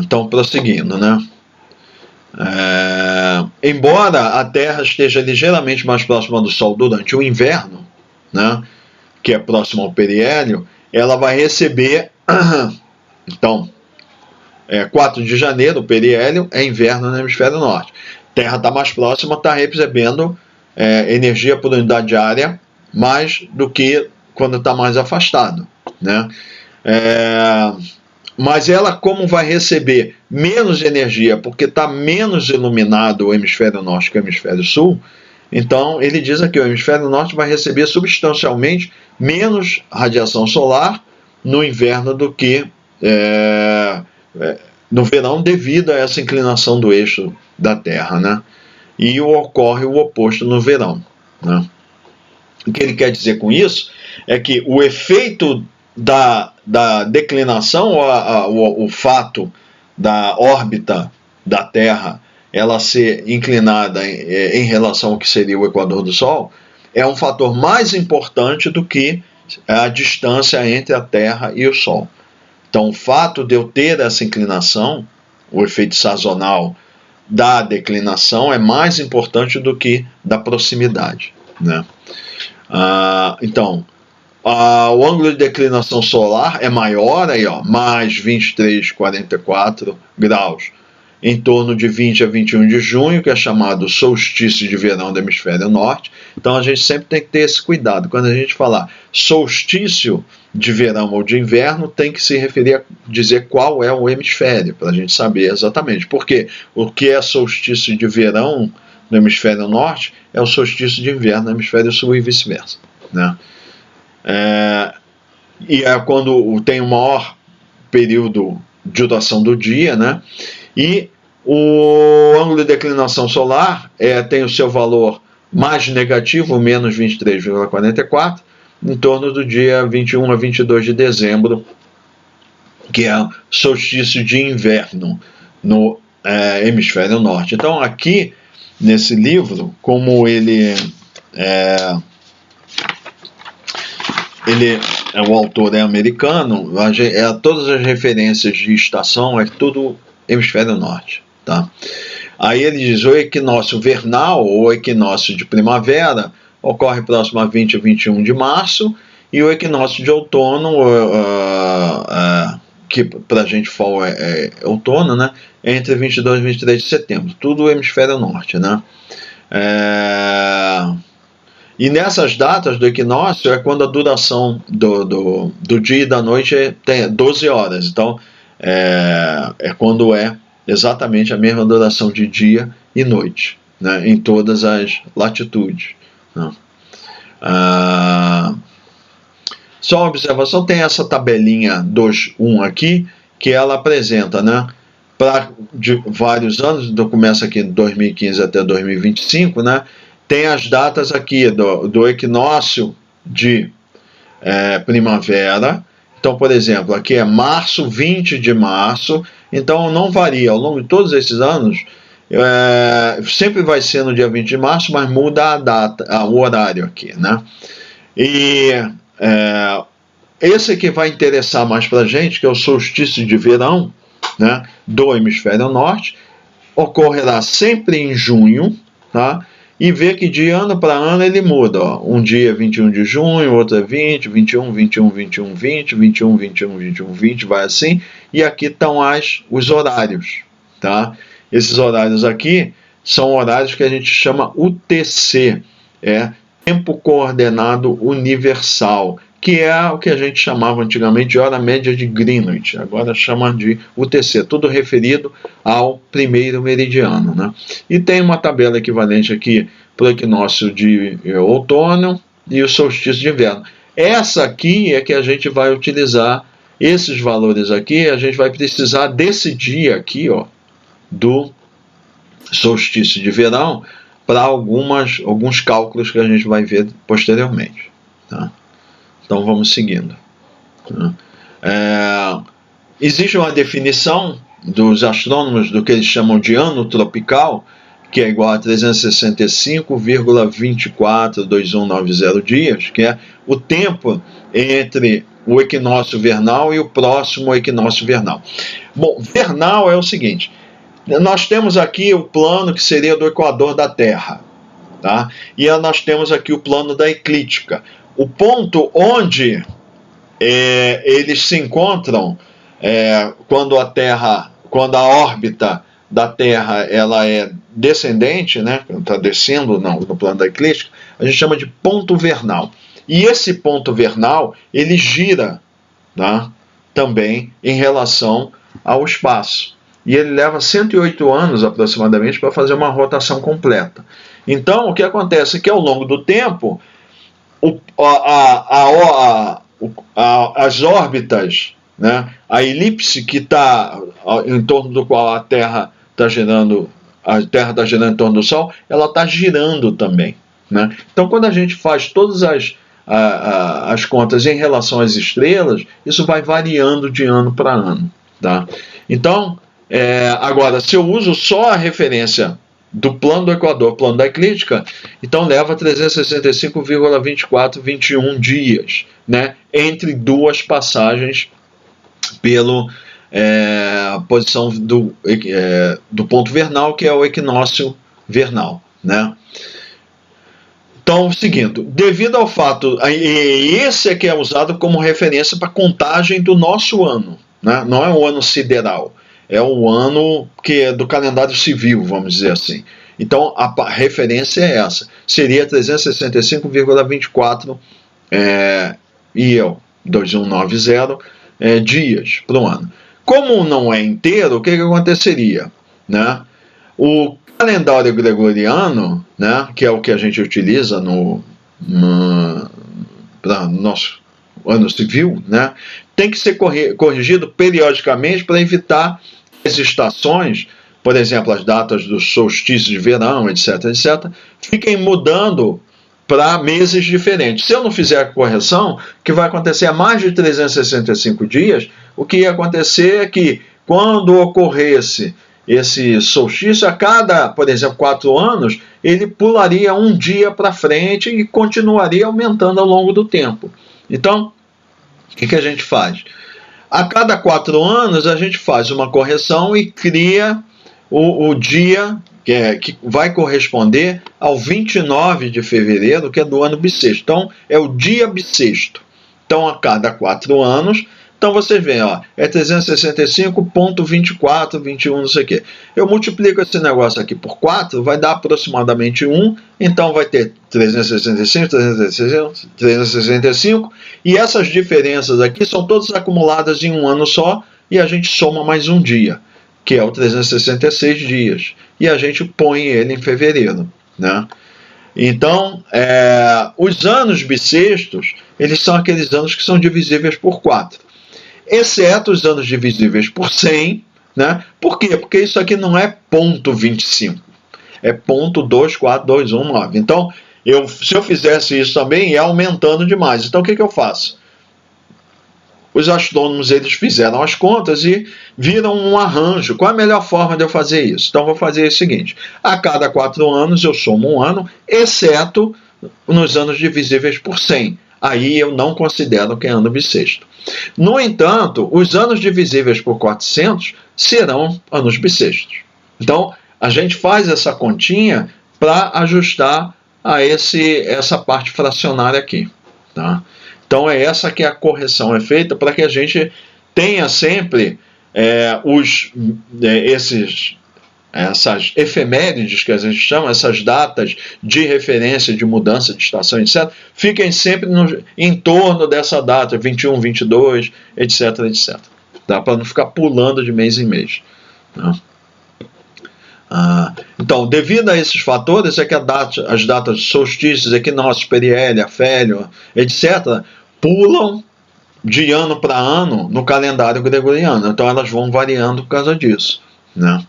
[SPEAKER 1] Então, prosseguindo, né? Embora a Terra esteja ligeiramente mais próxima do Sol durante o inverno, né, que é próximo ao periélio, ela vai receber... Então, 4 de janeiro, o periélio, é inverno no hemisfério norte. Terra está mais próxima, está recebendo energia por unidade de área mais do que quando está mais afastado, né? Mas ela, como vai receber menos energia, porque está menos iluminado o hemisfério norte que o hemisfério sul, então ele diz aqui, o hemisfério norte vai receber substancialmente menos radiação solar no inverno do que no verão, devido a essa inclinação do eixo da Terra, né? E ocorre o oposto no verão, né? O que ele quer dizer com isso é que o efeito da declinação, o fato da órbita da Terra ela ser inclinada em relação ao que seria o equador do Sol, é um fator mais importante do que a distância entre a Terra e o Sol. Então, o fato de eu ter essa inclinação, o efeito sazonal da declinação, é mais importante do que da proximidade, né? Então, o ângulo de declinação solar é maior, aí, ó, mais 23,44 graus, em torno de 20 a 21 de junho, que é chamado solstício de verão do hemisfério norte. Então a gente sempre tem que ter esse cuidado. Quando a gente falar solstício de verão ou de inverno, tem que se referir a dizer qual é o hemisfério, para a gente saber exatamente. Porque o que é solstício de verão no hemisfério norte é o solstício de inverno no hemisfério sul e vice-versa, né? E é quando tem o maior período de duração do dia, né? E o ângulo de declinação solar tem o seu valor mais negativo, menos 23,44, em torno do dia 21 a 22 de dezembro, que é o solstício de inverno no hemisfério norte. Então, aqui, nesse livro, como ele o autor é americano, todas as referências de estação é tudo hemisfério norte, tá? Aí ele diz: o equinócio vernal, ou equinócio de primavera, ocorre próximo a 20 e 21 de março, e o equinócio de outono, que para a gente fall é outono, né, é entre 22 e 23 de setembro, tudo o hemisfério norte, né? E nessas datas do equinócio é quando a duração do dia e da noite tem 12 horas. Então, é quando é exatamente a mesma duração de dia e noite, né, em todas as latitudes, né? Só uma observação, tem essa tabelinha 2.1 aqui, que ela apresenta, né, para vários anos, então começa aqui de 2015 até 2025, né, tem as datas aqui do equinócio de primavera. Então, por exemplo, aqui é março, 20 de março, então não varia, ao longo de todos esses anos, sempre vai ser no dia 20 de março, mas muda a data, o horário aqui, né? E esse que vai interessar mais para a gente, que é o solstício de verão, né, do hemisfério norte, ocorrerá sempre em junho, tá? E ver que de ano para ano ele muda. Ó. Um dia é 21 de junho, outro é 20, 21, 21, 21, 20, 21, 21, 21, 20, vai assim. E aqui estão os horários, tá? Esses horários aqui são horários que a gente chama UTC, Tempo Coordenado Universal, que é o que a gente chamava antigamente de hora média de Greenwich, agora chama de UTC, tudo referido ao primeiro meridiano, né? E tem uma tabela equivalente aqui para o equinócio de outono e o solstício de inverno. Essa aqui é que a gente vai utilizar, esses valores aqui, a gente vai precisar desse dia aqui, ó, do solstício de verão, para alguns cálculos que a gente vai ver posteriormente, tá? Então vamos seguindo. Existe uma definição dos astrônomos do que eles chamam de ano tropical, que é igual a 365,242190 dias, que é o tempo entre o equinócio vernal e o próximo equinócio vernal. Bom, vernal é o seguinte: nós temos aqui o plano que seria do equador da Terra, tá? E nós temos aqui o plano da eclíptica. O ponto onde eles se encontram quando a órbita da Terra ela é descendente, né? Está descendo no plano da eclíptica, a gente chama de ponto vernal. E esse ponto vernal ele gira, tá? Também em relação ao espaço. E ele leva 108 anos aproximadamente para fazer uma rotação completa. Então, o que acontece é que ao longo do tempo, as órbitas, né, a elipse que está em torno do qual a Terra está girando em torno do Sol, ela está girando também, né? Então, quando a gente faz todas as contas em relação às estrelas, isso vai variando de ano para ano, tá? Então, agora, se eu uso só a referência do plano do equador, plano da eclíptica, então leva 365,2421 dias, né, entre duas passagens pela posição do ponto vernal, que é o equinócio vernal, né? Então, seguindo, devido ao fato, esse é que é usado como referência para contagem do nosso ano, né? Não é o ano sideral, é o ano que é do calendário civil, vamos dizer assim. Então, a referência é essa. Seria 365,24 2190 dias para o ano. Como não é inteiro, o que aconteceria, né? O calendário gregoriano, né, que é o que a gente utiliza para o nosso ano civil, né, tem que ser corrigido periodicamente para evitar as estações, por exemplo, as datas do solstício de verão, etc., etc., fiquem mudando para meses diferentes. Se eu não fizer a correção, o que vai acontecer há mais de 365 dias, o que ia acontecer é que, quando ocorresse esse solstício, a cada, por exemplo, 4 anos, ele pularia um dia para frente e continuaria aumentando ao longo do tempo. Então, o que a gente faz? A cada 4 anos, a gente faz uma correção e cria o dia que vai corresponder ao 29 de fevereiro, que é do ano bissexto. Então, é o dia bissexto. Então, a cada 4 anos, então vocês veem, ó, é 365.24, 21, não sei o quê. Eu multiplico esse negócio aqui por 4, vai dar aproximadamente 1, então vai ter 365, 365, e essas diferenças aqui são todas acumuladas em um ano só, e a gente soma mais um dia, que é o 366 dias, e a gente põe ele em fevereiro, né? Então, os anos bissextos, eles são aqueles anos que são divisíveis por 4, exceto os anos divisíveis por 100, né? Por quê? Porque isso aqui não é ponto 25, é ponto 24219. Então, se eu fizesse isso também, ia aumentando demais. Então, o que eu faço? Os astrônomos, eles fizeram as contas e viram um arranjo. Qual é a melhor forma de eu fazer isso? Então, vou fazer o seguinte: a cada 4 anos eu somo um ano, exceto nos anos divisíveis por 100. Aí eu não considero que é ano bissexto. No entanto, os anos divisíveis por 400 serão anos bissextos. Então, a gente faz essa continha para ajustar a essa parte fracionária aqui, tá? Então, é essa que a correção é feita para que a gente tenha sempre essas efemérides que a gente chama, essas datas de referência, de mudança de estação, etc., fiquem sempre em torno dessa data, 21, 22, etc., etc. Tá? Para não ficar pulando de mês em mês. Tá? Então, devido a esses fatores, é que as datas de solstícios, equinócios, periélio, afélio, etc., pulam de ano para ano no calendário gregoriano. Então, elas vão variando por causa disso, né?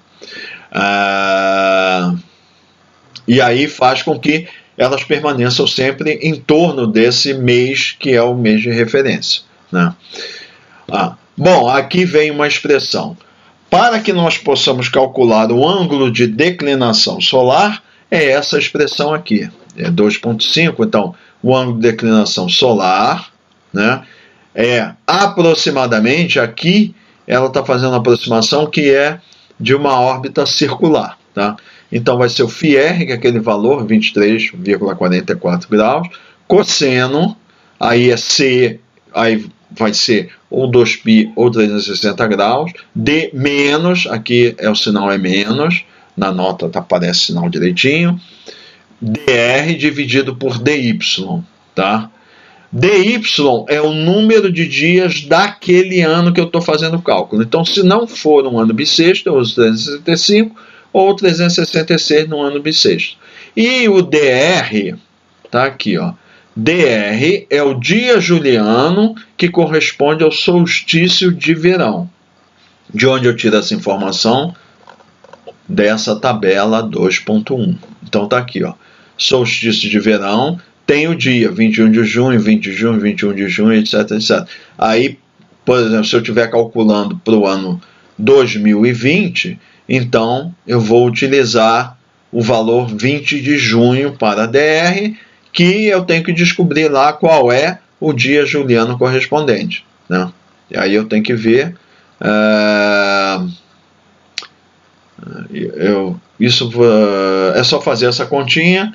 [SPEAKER 1] E aí faz com que elas permaneçam sempre em torno desse mês que é o mês de referência, né? Bom, aqui vem uma expressão. Para que nós possamos calcular o ângulo de declinação solar, é essa expressão aqui, é 2,5. Então, o ângulo de declinação solar, né, é aproximadamente, aqui ela está fazendo uma aproximação que é de uma órbita circular, tá? Então vai ser o φr, que é aquele valor, 23,44 graus, cosseno, aí é C, aí vai ser ou 2π ou 360 graus, D menos, aqui o sinal é menos, na nota aparece o sinal direitinho, dr dividido por dy, tá? dy é o número de dias daquele ano que eu estou fazendo o cálculo. Então, se não for um ano bissexto, eu uso 365 ou 366 no ano bissexto. E o dr, tá aqui, ó. dr é o dia juliano que corresponde ao solstício de verão. De onde eu tiro essa informação? Dessa tabela 2.1. Então, tá aqui, ó. Solstício de verão tem o dia 21 de junho, 20 de junho, 21 de junho, etc, etc. Aí, por exemplo, se eu estiver calculando para o ano 2020, então eu vou utilizar o valor 20 de junho para dr, que eu tenho que descobrir lá qual é o dia juliano correspondente, né? E aí eu tenho que ver... é só fazer essa continha.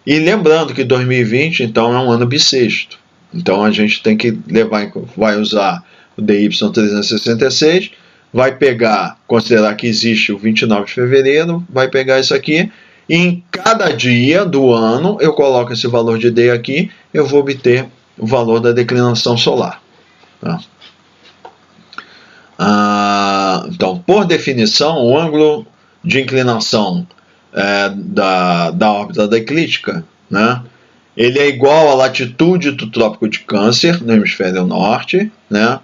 [SPEAKER 1] E lembrando que 2020, então, é um ano bissexto. Então, a gente tem que vai usar o DY 366, vai pegar, considerar que existe o 29 de fevereiro, vai pegar isso aqui, e em cada dia do ano, eu coloco esse valor de D aqui, eu vou obter o valor da declinação solar. Tá? Então, por definição, o ângulo de inclinação da órbita da eclíptica, né, ele é igual à latitude do Trópico de Câncer, no hemisfério norte, né,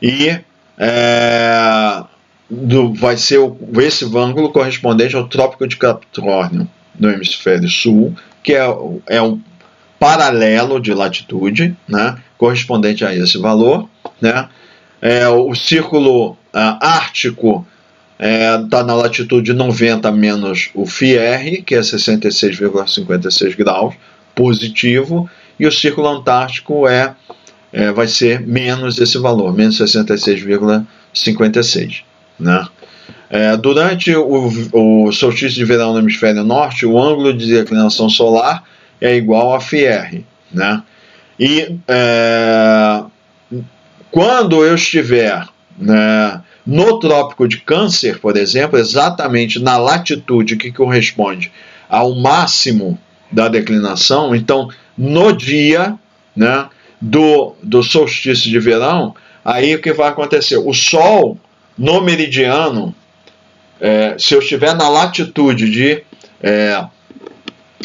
[SPEAKER 1] e vai ser esse ângulo correspondente ao Trópico de Capricórnio, no hemisfério sul, que é um paralelo de latitude, né, correspondente a esse valor, né. O círculo ártico está na latitude 90 menos o φr, que é 66,56 graus, positivo, e o círculo antártico vai ser menos esse valor, menos 66,56, né? Durante o solstício de verão no hemisfério norte, o ângulo de declinação solar é igual a φr, né? E quando eu estiver, né, no Trópico de Câncer, por exemplo, exatamente na latitude que corresponde ao máximo da declinação, então no dia, né, do solstício de verão, aí o que vai acontecer? O Sol no meridiano, se eu estiver na latitude de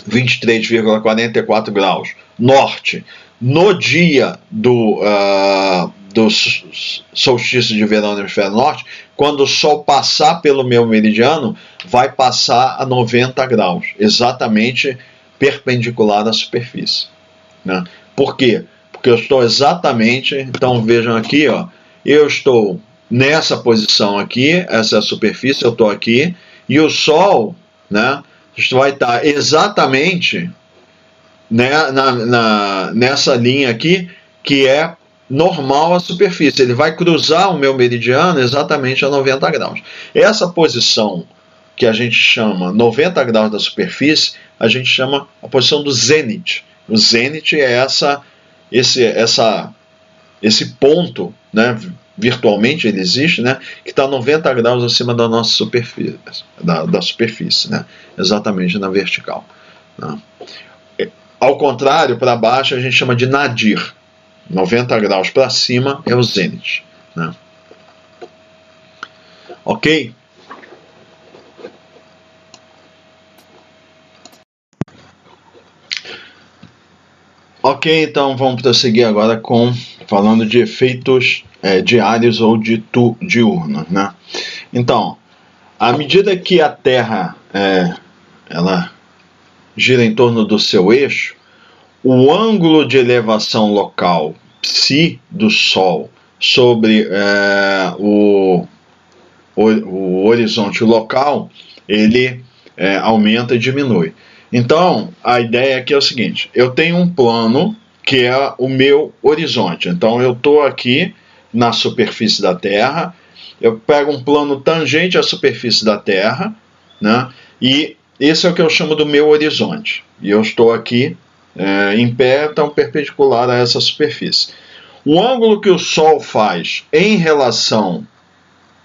[SPEAKER 1] 23,44 graus norte, no dia do solstício de verão no hemisfério norte, quando o Sol passar pelo meu meridiano, vai passar a 90 graus, exatamente perpendicular à superfície, né? Por quê? Porque eu estou exatamente, então vejam aqui, ó, eu estou nessa posição aqui, essa é a superfície, eu estou aqui, e o Sol, né, vai estar exatamente, né, nessa linha aqui, que é normal à superfície. Ele vai cruzar o meu meridiano exatamente a 90 graus. Essa posição que a gente chama 90 graus da superfície, a gente chama a posição do zênite. O zênite é esse ponto, né, virtualmente ele existe, né, que está 90 graus acima da nossa superfície, da superfície, né, exatamente na vertical, né. Ao contrário, para baixo a gente chama de nadir. 90 graus para cima é o zênite, né. Ok? Ok, então vamos prosseguir agora falando de efeitos diários ou diurnos, né? Então, à medida que a Terra ela gira em torno do seu eixo, o ângulo de elevação local psi do Sol sobre o horizonte local, ele aumenta e diminui. Então, a ideia aqui é o seguinte: eu tenho um plano que é o meu horizonte. Então, eu estou aqui na superfície da Terra, eu pego um plano tangente à superfície da Terra, né? E esse é o que eu chamo do meu horizonte. E eu estou aqui em pé, então perpendicular a essa superfície. O ângulo que o Sol faz em relação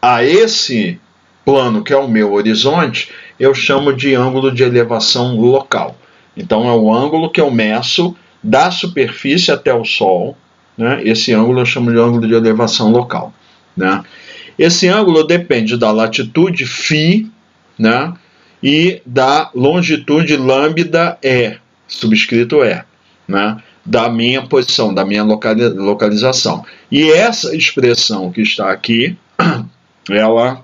[SPEAKER 1] a esse plano, que é o meu horizonte, eu chamo de ângulo de elevação local. Então, é o ângulo que eu meço da superfície até o Sol, né? Esse ângulo eu chamo de ângulo de elevação local, né? Esse ângulo depende da latitude φ, né, e da longitude lambda E, subscrito E, né, da minha posição, da minha localização. E essa expressão que está aqui, ela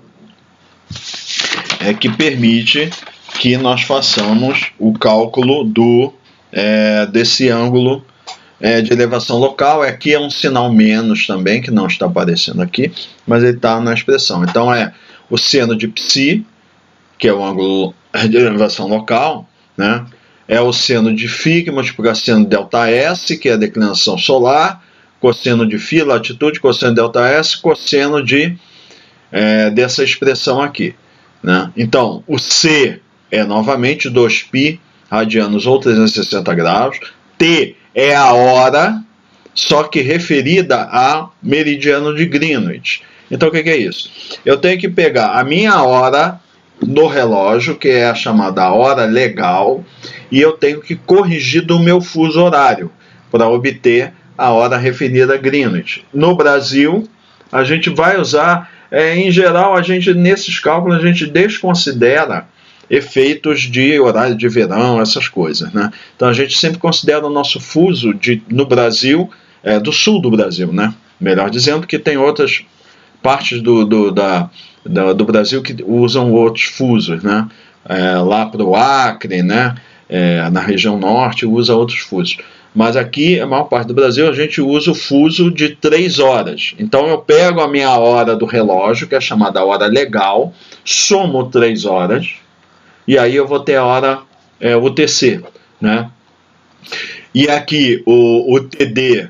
[SPEAKER 1] que permite que nós façamos o cálculo desse ângulo de elevação local. Aqui é um sinal menos também, que não está aparecendo aqui, mas ele está na expressão. Então é o seno de psi, que é o ângulo de elevação local, né? É o seno de φ, que multiplica seno de ΔS, que é a declinação solar, cosseno de φ, latitude, cosseno de ΔS, cosseno dessa expressão aqui, né? Então, o C é novamente 2π radianos ou 360 graus, T é a hora, só que referida a meridiano de Greenwich. Então, o que é isso? Eu tenho que pegar a minha hora no relógio, que é a chamada hora legal, e eu tenho que corrigir do meu fuso horário para obter a hora referida a Greenwich. No Brasil, a gente vai usar, em geral, nesses cálculos, a gente desconsidera efeitos de horário de verão, essas coisas, né? Então a gente sempre considera o nosso fuso no Brasil, do sul do Brasil, né? Melhor dizendo, que tem outras partes do Brasil que usam outros fusos, né? Lá para o Acre, né? Na região norte usa outros fusos. Mas aqui, a maior parte do Brasil, a gente usa o fuso de 3 horas. Então eu pego a minha hora do relógio, que é chamada hora legal, somo 3 horas, e aí eu vou ter a hora UTC, né? E aqui o TD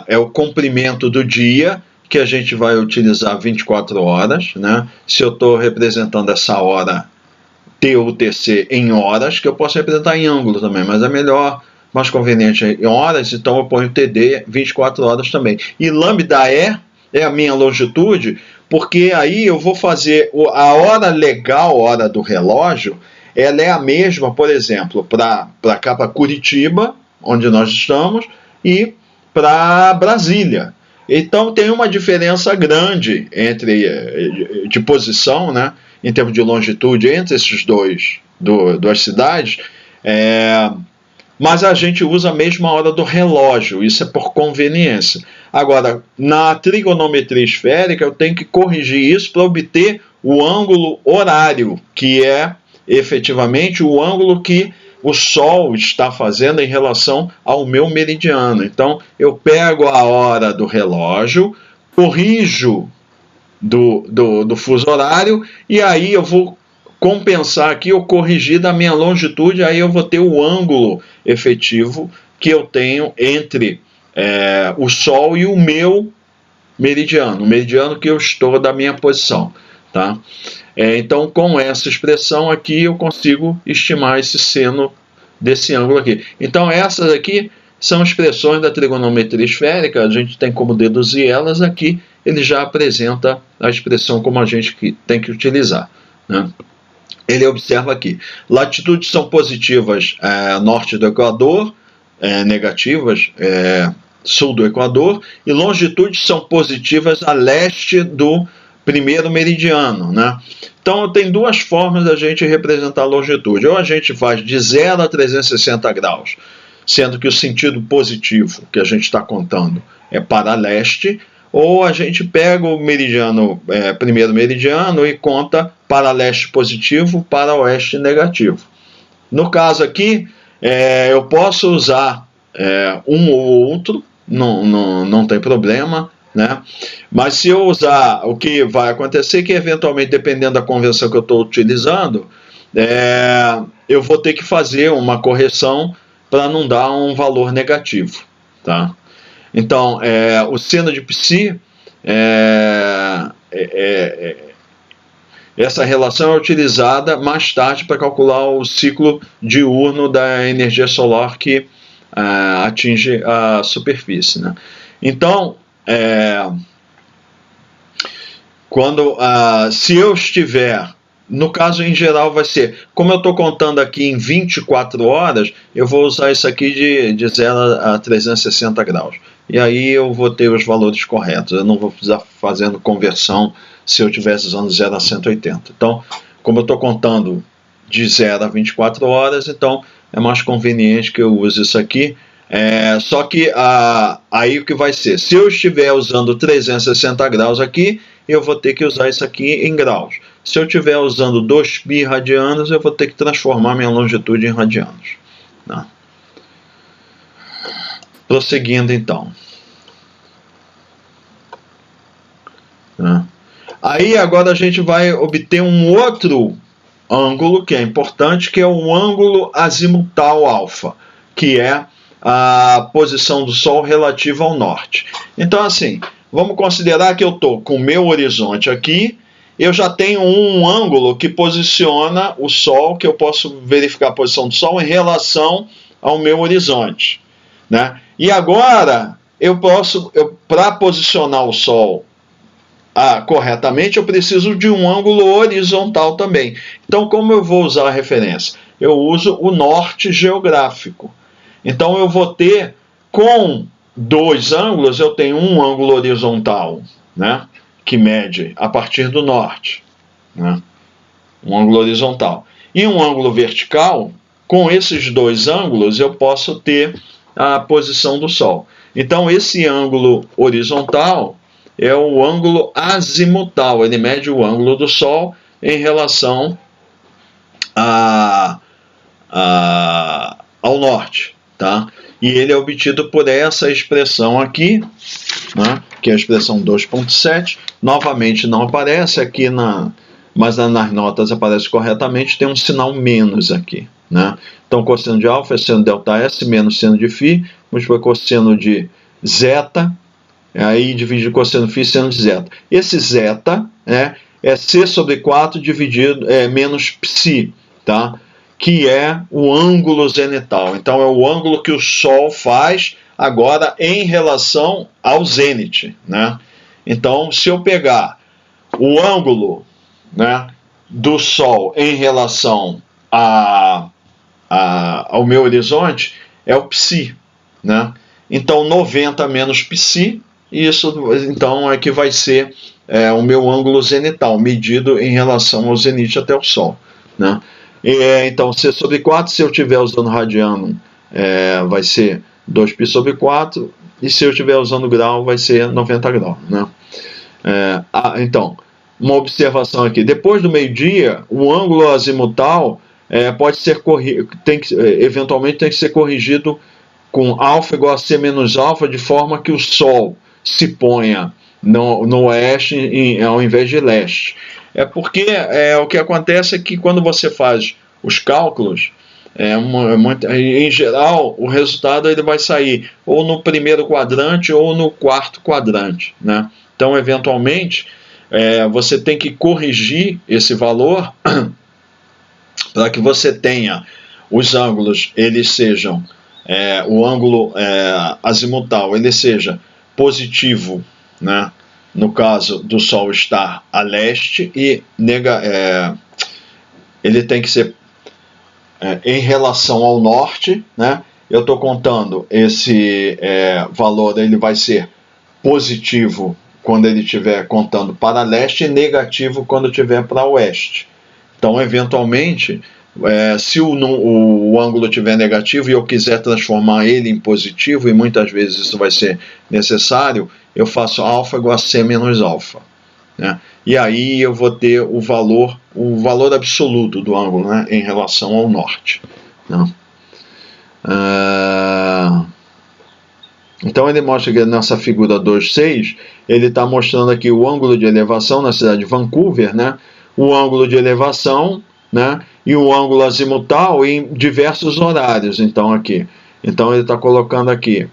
[SPEAKER 1] é o comprimento do dia, que a gente vai utilizar 24 horas, né? Se eu estou representando essa hora T ou TC em horas, que eu posso representar em ângulo também, mas é melhor, mais conveniente em horas, então eu ponho TD 24 horas também. E lambda é a minha longitude, porque aí eu vou fazer a hora legal, hora do relógio, ela é a mesma, por exemplo, para cá, para Curitiba, onde nós estamos, e para Brasília. Então tem uma diferença grande de posição, né, em termos de longitude, entre esses duas cidades, mas a gente usa a mesma hora do relógio, isso é por conveniência. Agora, na trigonometria esférica, eu tenho que corrigir isso para obter o ângulo horário, que é efetivamente o ângulo que o Sol está fazendo em relação ao meu meridiano. Então, eu pego a hora do relógio, corrijo do fuso horário, e aí eu vou compensar aqui, eu corrigir da minha longitude, aí eu vou ter o ângulo efetivo que eu tenho entre o Sol e o meu meridiano, o meridiano que eu estou da minha posição, tá? Então, com essa expressão aqui, eu consigo estimar esse seno desse ângulo aqui. Então, essas aqui são expressões da trigonometria esférica, a gente tem como deduzir elas aqui, ele já apresenta a expressão como a gente tem que utilizar, né? Ele observa aqui, latitudes são positivas norte do Equador, negativas sul do Equador, e longitudes são positivas a leste do primeiro meridiano, né? Então tem duas formas da gente representar a longitude, ou a gente faz de 0 a 360 graus, sendo que o sentido positivo que a gente está contando é para leste, ou a gente pega o meridiano, primeiro meridiano, e conta para leste positivo, para oeste negativo. No caso aqui, eu posso usar um ou outro, não tem problema, né? Mas se eu usar, o que vai acontecer é que eventualmente, dependendo da convenção que eu estou utilizando, eu vou ter que fazer uma correção para não dar um valor negativo, tá? Então, o seno de Psi, essa relação é utilizada mais tarde para calcular o ciclo diurno da energia solar que atinge a superfície, né? Então, se eu estiver, no caso em geral vai ser, como eu estou contando aqui em 24 horas, eu vou usar isso aqui de 0 a 360 graus. E aí eu vou ter os valores corretos, eu não vou precisar fazendo conversão se eu estivesse usando 0 a 180. Então, como eu estou contando de 0 a 24 horas, então é mais conveniente que eu use isso aqui. Só que aí o que vai ser? Se eu estiver usando 360 graus aqui, eu vou ter que usar isso aqui em graus. Se eu estiver usando 2π radianos, eu vou ter que transformar minha longitude em radianos, tá? Prosseguindo então. Aí agora a gente vai obter um outro ângulo que é importante, que é o ângulo azimutal alfa, que é a posição do Sol relativa ao norte. Então assim, vamos considerar que eu estou com o meu horizonte aqui, eu já tenho um ângulo que posiciona o Sol, que eu posso verificar a posição do Sol em relação ao meu horizonte, né? E agora, para posicionar o Sol corretamente, eu preciso de um ângulo horizontal também. Então, como eu vou usar a referência? Eu uso o norte geográfico. Então, eu vou ter, com dois ângulos, eu tenho um ângulo horizontal, né, que mede a partir do norte, né, um ângulo horizontal. E um ângulo vertical, com esses dois ângulos, eu posso ter a posição do Sol. Então, esse ângulo horizontal é o ângulo azimutal, ele mede o ângulo do Sol em relação ao norte, tá? E ele é obtido por essa expressão aqui, né, que é a expressão 2.7, novamente não aparece aqui, mas nas notas aparece corretamente, tem um sinal menos aqui, né? Então, cosseno de alfa é seno de delta S menos seno de φ, múltiplo cosseno de zeta aí dividido cosseno φ seno de zeta. Esse zeta, né, é c sobre 4 dividido, menos psi, tá? Que é o ângulo zenital. Então é o ângulo que o Sol faz agora em relação ao zênite, né? Então, se eu pegar o ângulo, né, do Sol em relação ao meu horizonte, é o psi, né? Então 90 menos psi, isso então é que vai ser o meu ângulo zenital, medido em relação ao zenite até o Sol, né? Então c sobre 4, se eu estiver usando radiano, vai ser 2π sobre 4, e se eu estiver usando grau, vai ser 90 graus, né? Então, uma observação aqui, depois do meio-dia, o ângulo azimutal pode ser eventualmente tem que ser corrigido com alfa igual a c menos alfa, de forma que o Sol se ponha no oeste ao invés de leste. Porque o que acontece é que quando você faz os cálculos, em geral, o resultado ele vai sair ou no primeiro quadrante ou no quarto quadrante, né? Então, eventualmente, você tem que corrigir esse valor para que você tenha os ângulos, eles sejam, o ângulo azimutal, ele seja positivo, né? No caso do Sol estar a leste, e ele tem que ser em relação ao norte, né? Eu estou contando esse valor, ele vai ser positivo quando ele estiver contando para leste e negativo quando estiver para oeste. Então, eventualmente, se o ângulo estiver negativo e eu quiser transformar ele em positivo, e muitas vezes isso vai ser necessário, eu faço alfa igual a c menos alfa, né? E aí eu vou ter o valor absoluto do ângulo, né, em relação ao norte, né? Então ele mostra que nessa figura 2.6, ele está mostrando aqui o ângulo de elevação na cidade de Vancouver, né? O ângulo de elevação, né? E o ângulo azimutal em diversos horários. Então ele está colocando aqui,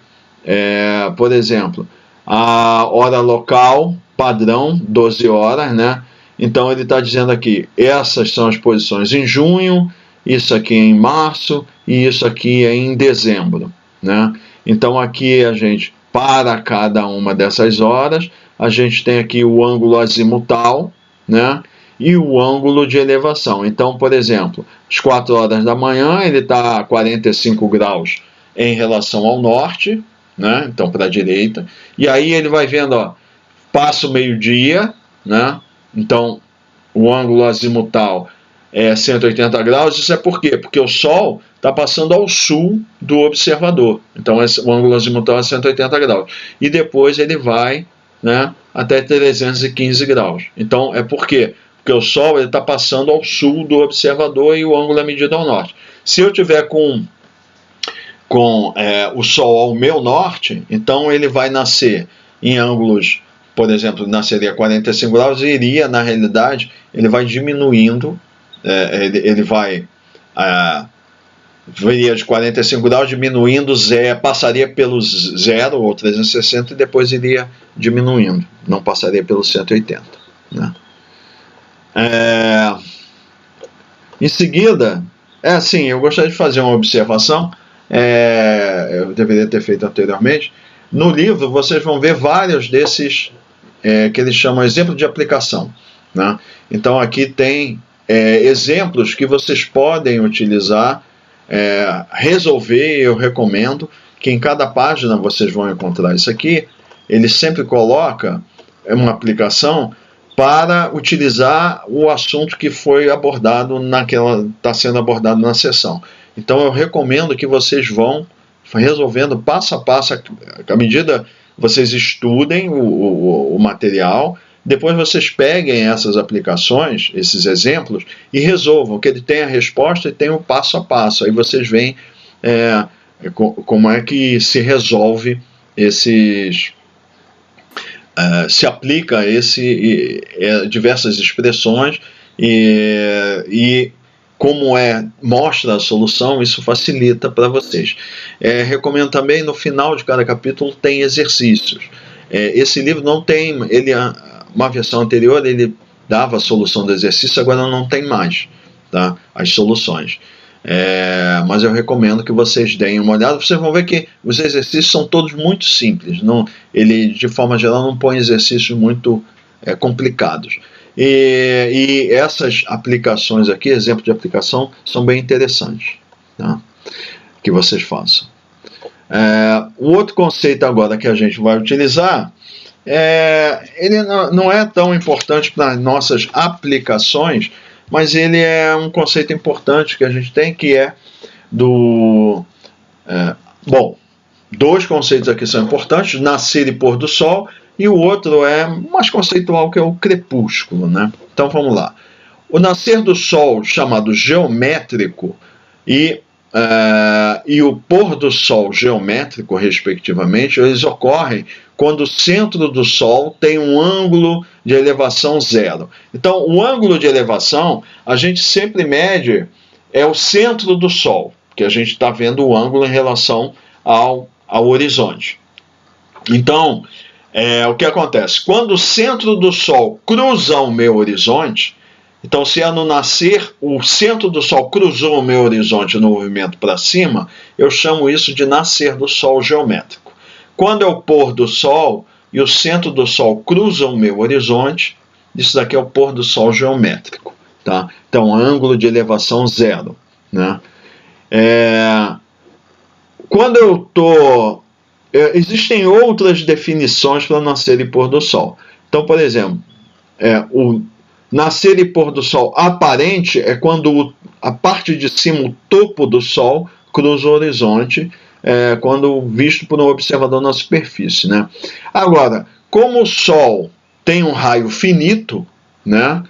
[SPEAKER 1] por exemplo, a hora local padrão, 12 horas, né? Então ele está dizendo aqui, essas são as posições em junho, isso aqui é em março e isso aqui é em dezembro, né? Então aqui para cada uma dessas horas, a gente tem aqui o ângulo azimutal, né? E o ângulo de elevação. Então, por exemplo, às 4 horas da manhã, ele está a 45 graus em relação ao norte, né? Então para a direita. E aí ele vai vendo, ó, passa o meio-dia, né? Então o ângulo azimutal é 180 graus. Isso é por quê? Porque o Sol está passando ao sul do observador. Então o ângulo azimutal é 180 graus. E depois ele vai, né, até 315 graus. Então por quê? Porque o Sol está passando ao sul do observador e o ângulo é medido ao norte. Se eu tiver com o Sol ao meu norte, então ele vai nascer em ângulos, por exemplo, nasceria 45 graus e iria, na realidade, ele vai diminuindo, ele vai viria de 45 graus, diminuindo, passaria pelos 0 ou 360 e depois iria diminuindo, não passaria pelos 180, né? Em seguida, eu gostaria de fazer uma observação, eu deveria ter feito anteriormente. No livro vocês vão ver vários desses que eles chamam exemplo de aplicação, né? Então aqui tem exemplos que vocês podem utilizar, resolver. Eu recomendo que em cada página vocês vão encontrar isso aqui. Ele sempre coloca uma aplicação para utilizar o assunto que foi abordado está sendo abordado na sessão. Então eu recomendo que vocês vão resolvendo passo a passo, à medida vocês estudem o material, depois vocês peguem essas aplicações, esses exemplos, e resolvam, que ele tem a resposta e tem o passo a passo. Aí vocês veem como é que se resolve se aplica diversas expressões e como mostra a solução, isso facilita para vocês. Recomendo também, no final de cada capítulo tem exercícios. esse livro não tem, uma versão anterior ele dava a solução do exercício, agora não tem mais, tá? As soluções. Mas eu recomendo que vocês deem uma olhada. Vocês vão ver que os exercícios são todos muito simples. Ele, de forma geral, não põe exercícios muito complicados. E essas aplicações aqui, exemplo de aplicação, são bem interessantes, tá? Que vocês façam. O outro conceito agora que a gente vai utilizar, ele não é tão importante para as nossas aplicações, mas ele é um conceito importante que a gente tem, que é bom, dois conceitos aqui são importantes, nascer e pôr do sol, e o outro é mais conceitual, que é o crepúsculo, né? Então vamos lá. O nascer do sol, chamado geométrico, e o pôr do sol geométrico, respectivamente, eles ocorrem quando o centro do sol tem um ângulo de elevação zero. Então, o ângulo de elevação, a gente sempre mede o centro do sol, que a gente está vendo o ângulo em relação ao horizonte. Então, o que acontece? Quando o centro do sol cruza o meu horizonte, então, se no nascer o centro do sol cruzou o meu horizonte no movimento para cima, eu chamo isso de nascer do sol geométrico. Quando é o pôr do sol e o centro do sol cruza o meu horizonte, isso daqui é o pôr do sol geométrico, tá? Então, ângulo de elevação zero, né? Quando eu estou... existem outras definições para nascer e pôr do sol. Então, por exemplo, o nascer e pôr do sol aparente é quando a parte de cima, o topo do sol, cruza o horizonte, quando visto por um observador na superfície, né? Agora, como o sol tem um raio finito, né,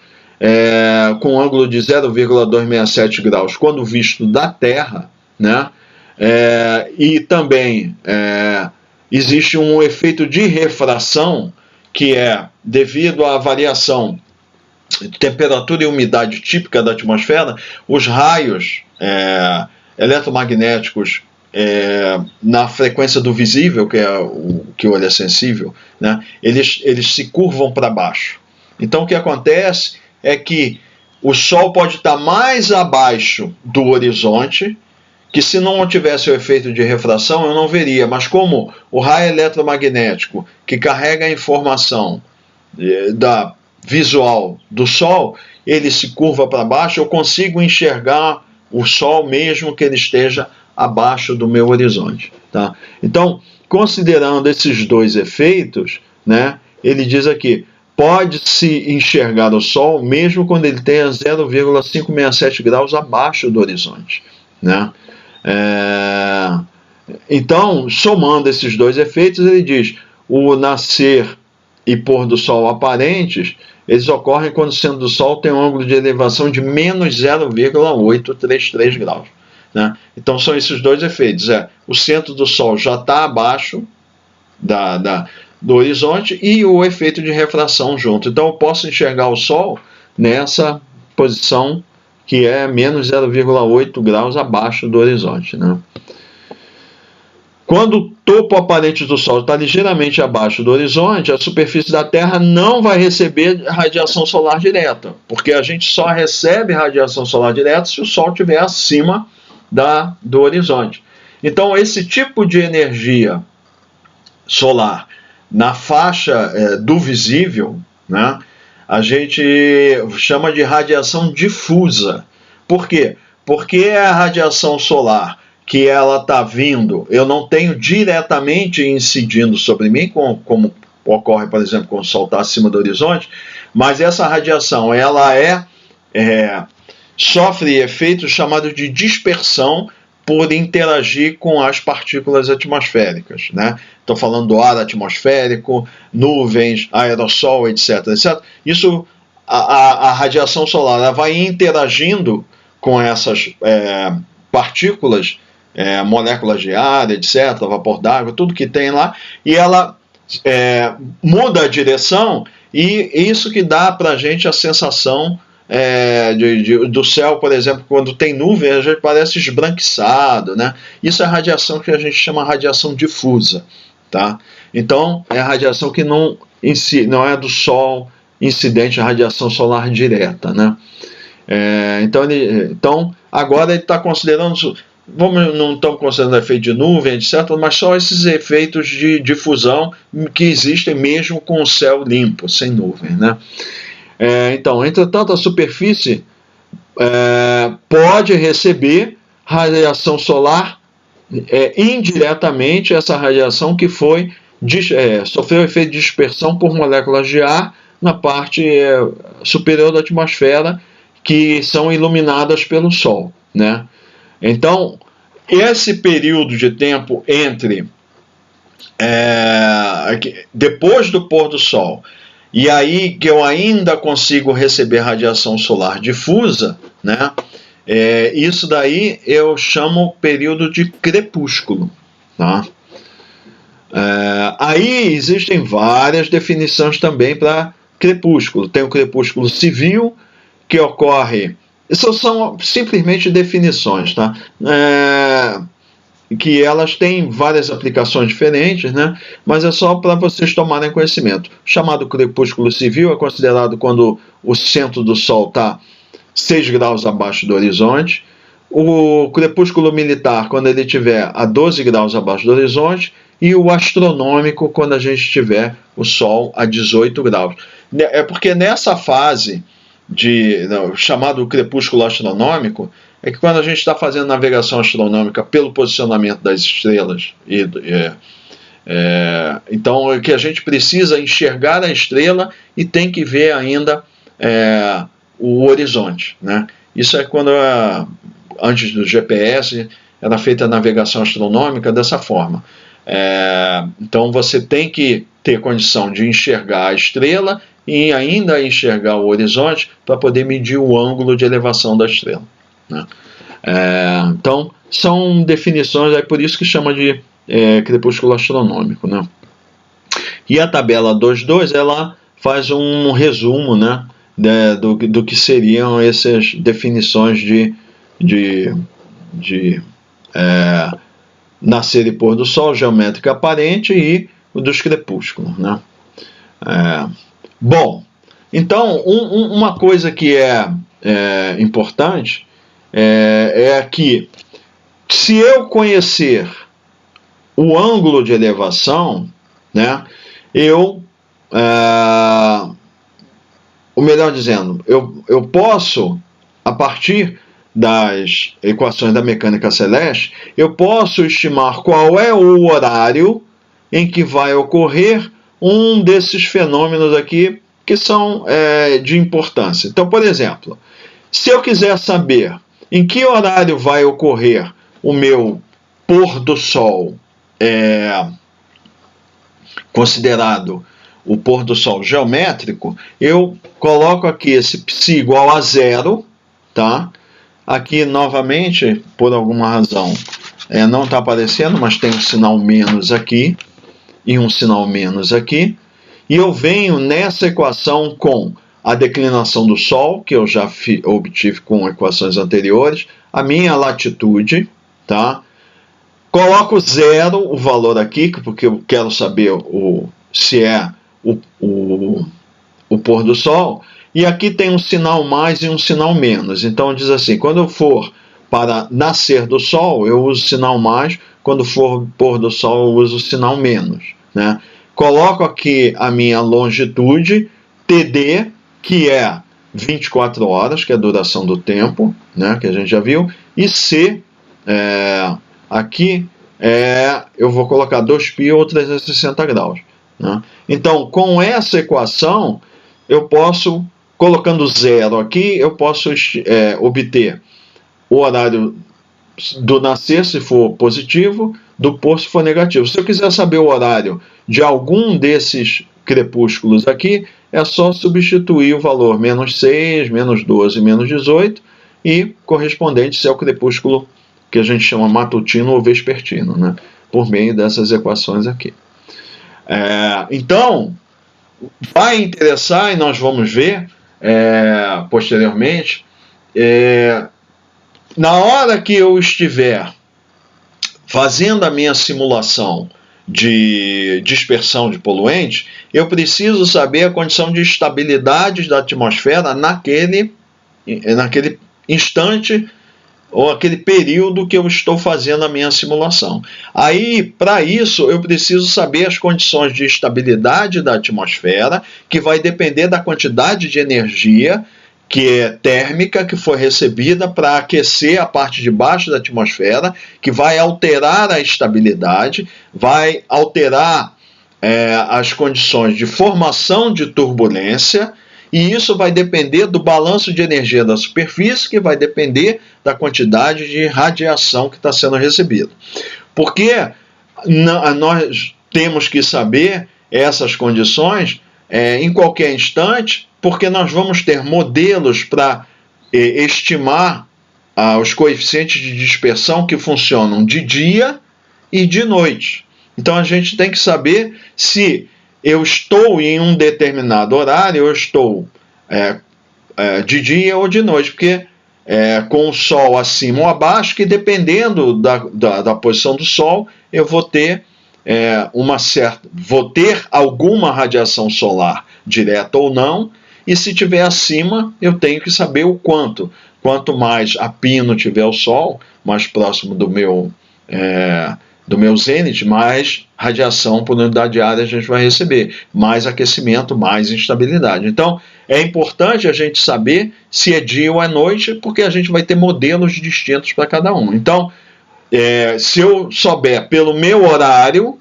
[SPEAKER 1] com um ângulo de 0,267 graus quando visto da Terra, né, e também existe um efeito de refração, que é devido à variação de temperatura e umidade típica da atmosfera, os raios eletromagnéticos na frequência do visível, que é o que o olho é sensível, né, eles se curvam para baixo. Então o que acontece é que o Sol pode estar mais abaixo do horizonte, que se não tivesse o efeito de refração eu não veria, mas como o raio eletromagnético que carrega a informação da visual do Sol, ele se curva para baixo, eu consigo enxergar o Sol mesmo que ele esteja abaixo do meu horizonte, tá? Então, considerando esses dois efeitos, né, ele diz aqui, pode-se enxergar o Sol mesmo quando ele tenha 0,567 graus abaixo do horizonte, né? Então, somando esses dois efeitos, ele diz, o nascer e pôr do sol aparentes, eles ocorrem quando o centro do Sol tem um ângulo de elevação de menos 0,833 graus. Né? Então são esses dois efeitos. O centro do Sol já está abaixo do horizonte e o efeito de refração junto. Então eu posso enxergar o Sol nessa posição que é menos 0,8 graus abaixo do horizonte. Né? Quando o topo aparente do Sol está ligeiramente abaixo do horizonte, a superfície da Terra não vai receber radiação solar direta, porque a gente só recebe radiação solar direta se o Sol estiver acima do horizonte. Então, esse tipo de energia solar na faixa do visível, né, a gente chama de radiação difusa. Por quê? Porque a radiação solar que ela está vindo, eu não tenho diretamente incidindo sobre mim, como ocorre, por exemplo, quando o Sol está acima do horizonte, mas essa radiação ela sofre efeitos chamados de dispersão por interagir com as partículas atmosféricas, né? Estou falando do ar atmosférico, nuvens, aerossol, etc, etc. Isso, a radiação solar ela vai interagindo com essas partículas, moléculas de ar, etc, vapor d'água, tudo que tem lá, e ela muda a direção, e isso que dá para a gente a sensação do céu, por exemplo, quando tem nuvem, a gente parece esbranquiçado, né? Isso é a radiação que a gente chama de radiação difusa, tá? Então, é a radiação que não é do Sol incidente, a radiação solar direta, né? Então, agora ele está considerando, não estamos considerando efeito de nuvem, etc., mas só esses efeitos de difusão que existem mesmo com o céu limpo, sem nuvem, né? Então, entretanto, a superfície pode receber radiação solar indiretamente, essa radiação que sofreu efeito de dispersão por moléculas de ar na parte superior da atmosfera, que são iluminadas pelo Sol, né? Então, esse período de tempo entre depois do pôr do Sol e aí que eu ainda consigo receber radiação solar difusa, né? Isso daí eu chamo período de crepúsculo, tá? Aí existem várias definições também para crepúsculo. Tem o crepúsculo civil, que ocorre... Isso são simplesmente definições, tá? Que elas têm várias aplicações diferentes, né? Mas é só para vocês tomarem conhecimento. O chamado crepúsculo civil é considerado quando o centro do Sol está 6 graus abaixo do horizonte. O crepúsculo militar, quando ele estiver a 12 graus abaixo do horizonte. E o astronômico, quando a gente tiver o Sol a 18 graus. É porque nessa fase chamado crepúsculo astronômico, é que quando a gente está fazendo navegação astronômica pelo posicionamento das estrelas, então é que a gente precisa enxergar a estrela e tem que ver ainda o horizonte, né? Isso é quando, antes do GPS, era feita a navegação astronômica dessa forma. Então você tem que ter condição de enxergar a estrela e ainda enxergar o horizonte para poder medir o ângulo de elevação da estrela, né? Então são definições, é por isso que chama de crepúsculo astronômico, né? E a tabela 2.2 ela faz um resumo, né, do que seriam essas definições de nascer e pôr do Sol, geométrica aparente e o dos crepúsculos, né? Bom, então uma coisa que é importante é que se eu conhecer o ângulo de elevação, né, ou melhor dizendo, eu posso, a partir das equações da mecânica celeste, eu posso estimar qual é o horário em que vai ocorrer um desses fenômenos aqui que são de importância. Então, por exemplo, se eu quiser saber em que horário vai ocorrer o meu pôr do Sol, considerado o pôr do Sol geométrico, eu coloco aqui esse π igual a 0, tá? Aqui, novamente, por alguma razão, não está aparecendo, mas tem um sinal menos aqui e um sinal menos aqui. E eu venho nessa equação com a declinação do Sol, que eu já obtive com equações anteriores, a minha latitude, tá? Coloco 0 o valor aqui, porque eu quero saber se é o pôr do Sol. E aqui tem um sinal mais e um sinal menos. Então diz assim, quando eu for para nascer do Sol, eu uso o sinal mais, quando for pôr do Sol, eu uso o sinal menos, né? Coloco aqui a minha longitude, TD, que é 24 horas, que é a duração do tempo, né, que a gente já viu, e C, aqui, eu vou colocar 2π ou 360 graus. Né? Então, com essa equação, eu posso, colocando 0 aqui, eu posso obter o horário do nascer, se for positivo, do pôr, se for negativo. Se eu quiser saber o horário de algum desses crepúsculos aqui, é só substituir o valor menos 6, menos 12, menos 18 e correspondente se é o crepúsculo que a gente chama matutino ou vespertino, né? Por meio dessas equações aqui. Então, vai interessar, e nós vamos ver posteriormente, na hora que eu estiver fazendo a minha simulação de dispersão de poluentes, eu preciso saber a condição de estabilidade da atmosfera naquele instante ou aquele período que eu estou fazendo a minha simulação. Aí, para isso, eu preciso saber as condições de estabilidade da atmosfera, que vai depender da quantidade de energia que é térmica, que foi recebida para aquecer a parte de baixo da atmosfera, que vai alterar a estabilidade, vai alterar as condições de formação de turbulência, e isso vai depender do balanço de energia da superfície, que vai depender da quantidade de radiação que está sendo recebida. Porque nós temos que saber essas condições em qualquer instante, porque nós vamos ter modelos para estimar os coeficientes de dispersão que funcionam de dia e de noite. Então a gente tem que saber se eu estou em um determinado horário, eu estou de dia ou de noite, porque com o Sol acima ou abaixo, que dependendo da posição do Sol, eu vou ter vou ter alguma radiação solar direta ou não, e se tiver acima, eu tenho que saber o quanto. Quanto mais a pino tiver o Sol, mais próximo do meu zênite, mais radiação por unidade de área a gente vai receber, mais aquecimento, mais instabilidade. Então, é importante a gente saber se é dia ou é noite, porque a gente vai ter modelos distintos para cada um. Então, se eu souber pelo meu horário,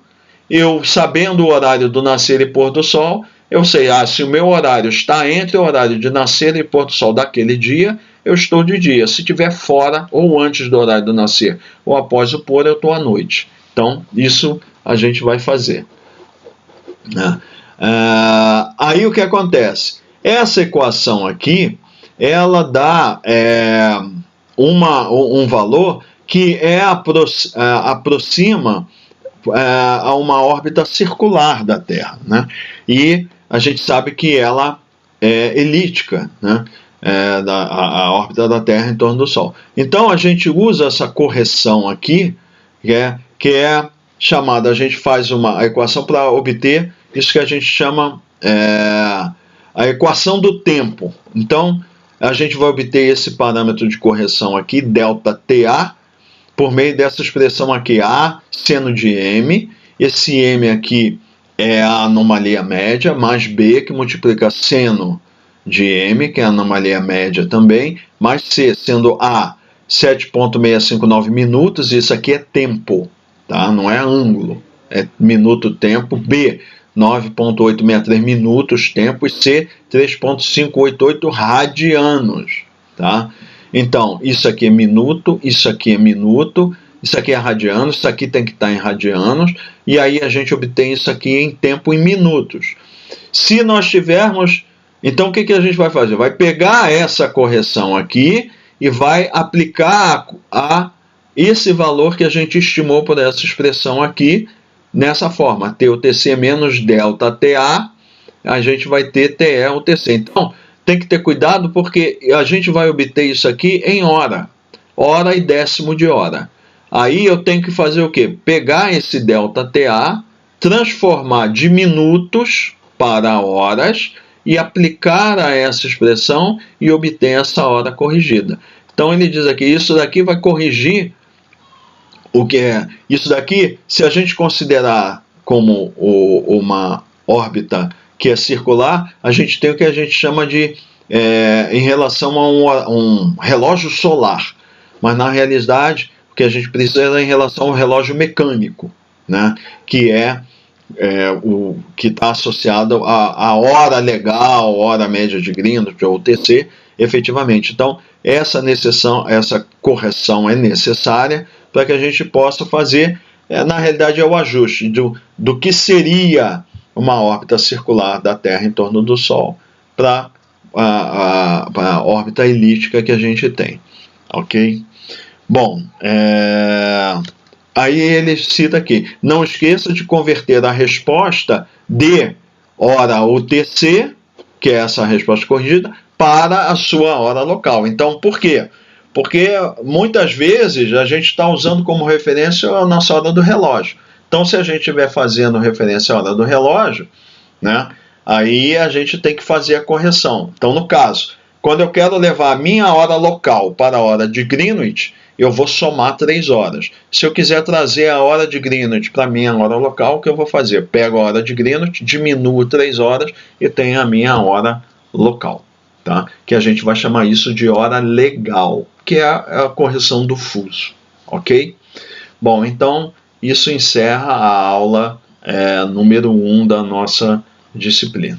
[SPEAKER 1] eu sabendo o horário do nascer e pôr do sol, eu sei, se o meu horário está entre o horário de nascer e pôr do sol daquele dia, eu estou de dia. Se estiver fora ou antes do horário do nascer ou após o pôr, eu estou à noite. Então, isso a gente vai fazer. Aí o que acontece? Essa equação aqui, ela dá um valor que aproxima a uma órbita circular da Terra, né? E a gente sabe que ela é elíptica, né? A órbita da Terra em torno do Sol. Então a gente usa essa correção aqui, que é chamada, a gente faz uma equação para obter isso que a gente chama a equação do tempo. Então a gente vai obter esse parâmetro de correção aqui, ΔTA, por meio dessa expressão aqui, A seno de M. Esse M aqui é a anomalia média, mais B, que multiplica seno de M, que é a anomalia média também, mais C, sendo A 7,659 minutos, isso aqui é tempo, tá? Não é ângulo, é minuto-tempo. B, 9,863 minutos, tempo, e C, 3,588 radianos, tá? Então, isso aqui é minuto, isso aqui é minuto, isso aqui é radianos, isso aqui tem que estar em radianos, e aí a gente obtém isso aqui em tempo em minutos. Se nós tivermos, então o que a gente vai fazer? Vai pegar essa correção aqui e vai aplicar a esse valor que a gente estimou por essa expressão aqui, nessa forma, TUTC menos ΔTA, a gente vai ter TE/UTC. Então, tem que ter cuidado porque a gente vai obter isso aqui em hora e décimo de hora. Aí eu tenho que fazer o quê? Pegar esse ΔTA, transformar de minutos para horas e aplicar a essa expressão e obter essa hora corrigida. Então ele diz aqui, isso daqui vai corrigir o que é. Isso daqui, se a gente considerar como uma órbita que é circular, a gente tem o que a gente chama de, em relação a um relógio solar. Mas na realidade, o que a gente precisa é em relação ao relógio mecânico, né? Que o que está associado à hora legal, hora média de Greenwich, ou UTC, efetivamente. Então, essa correção é necessária para que a gente possa fazer, na realidade, o ajuste do que seria uma órbita circular da Terra em torno do Sol para a órbita elíptica que a gente tem. Ok? Bom, aí ele cita aqui, não esqueça de converter a resposta de hora UTC, que é essa resposta corrigida, para a sua hora local. Então, por quê? Porque muitas vezes a gente está usando como referência a nossa hora do relógio. Então, se a gente estiver fazendo referência à hora do relógio, né, aí a gente tem que fazer a correção. Então, no caso, quando eu quero levar a minha hora local para a hora de Greenwich, eu vou somar 3 horas. Se eu quiser trazer a hora de Greenwich para a minha hora local, o que eu vou fazer? Pego a hora de Greenwich, diminuo 3 horas e tenho a minha hora local. Tá? Que a gente vai chamar isso de hora legal, que é a correção do fuso. Ok? Bom, então isso encerra a aula número 1 da nossa disciplina.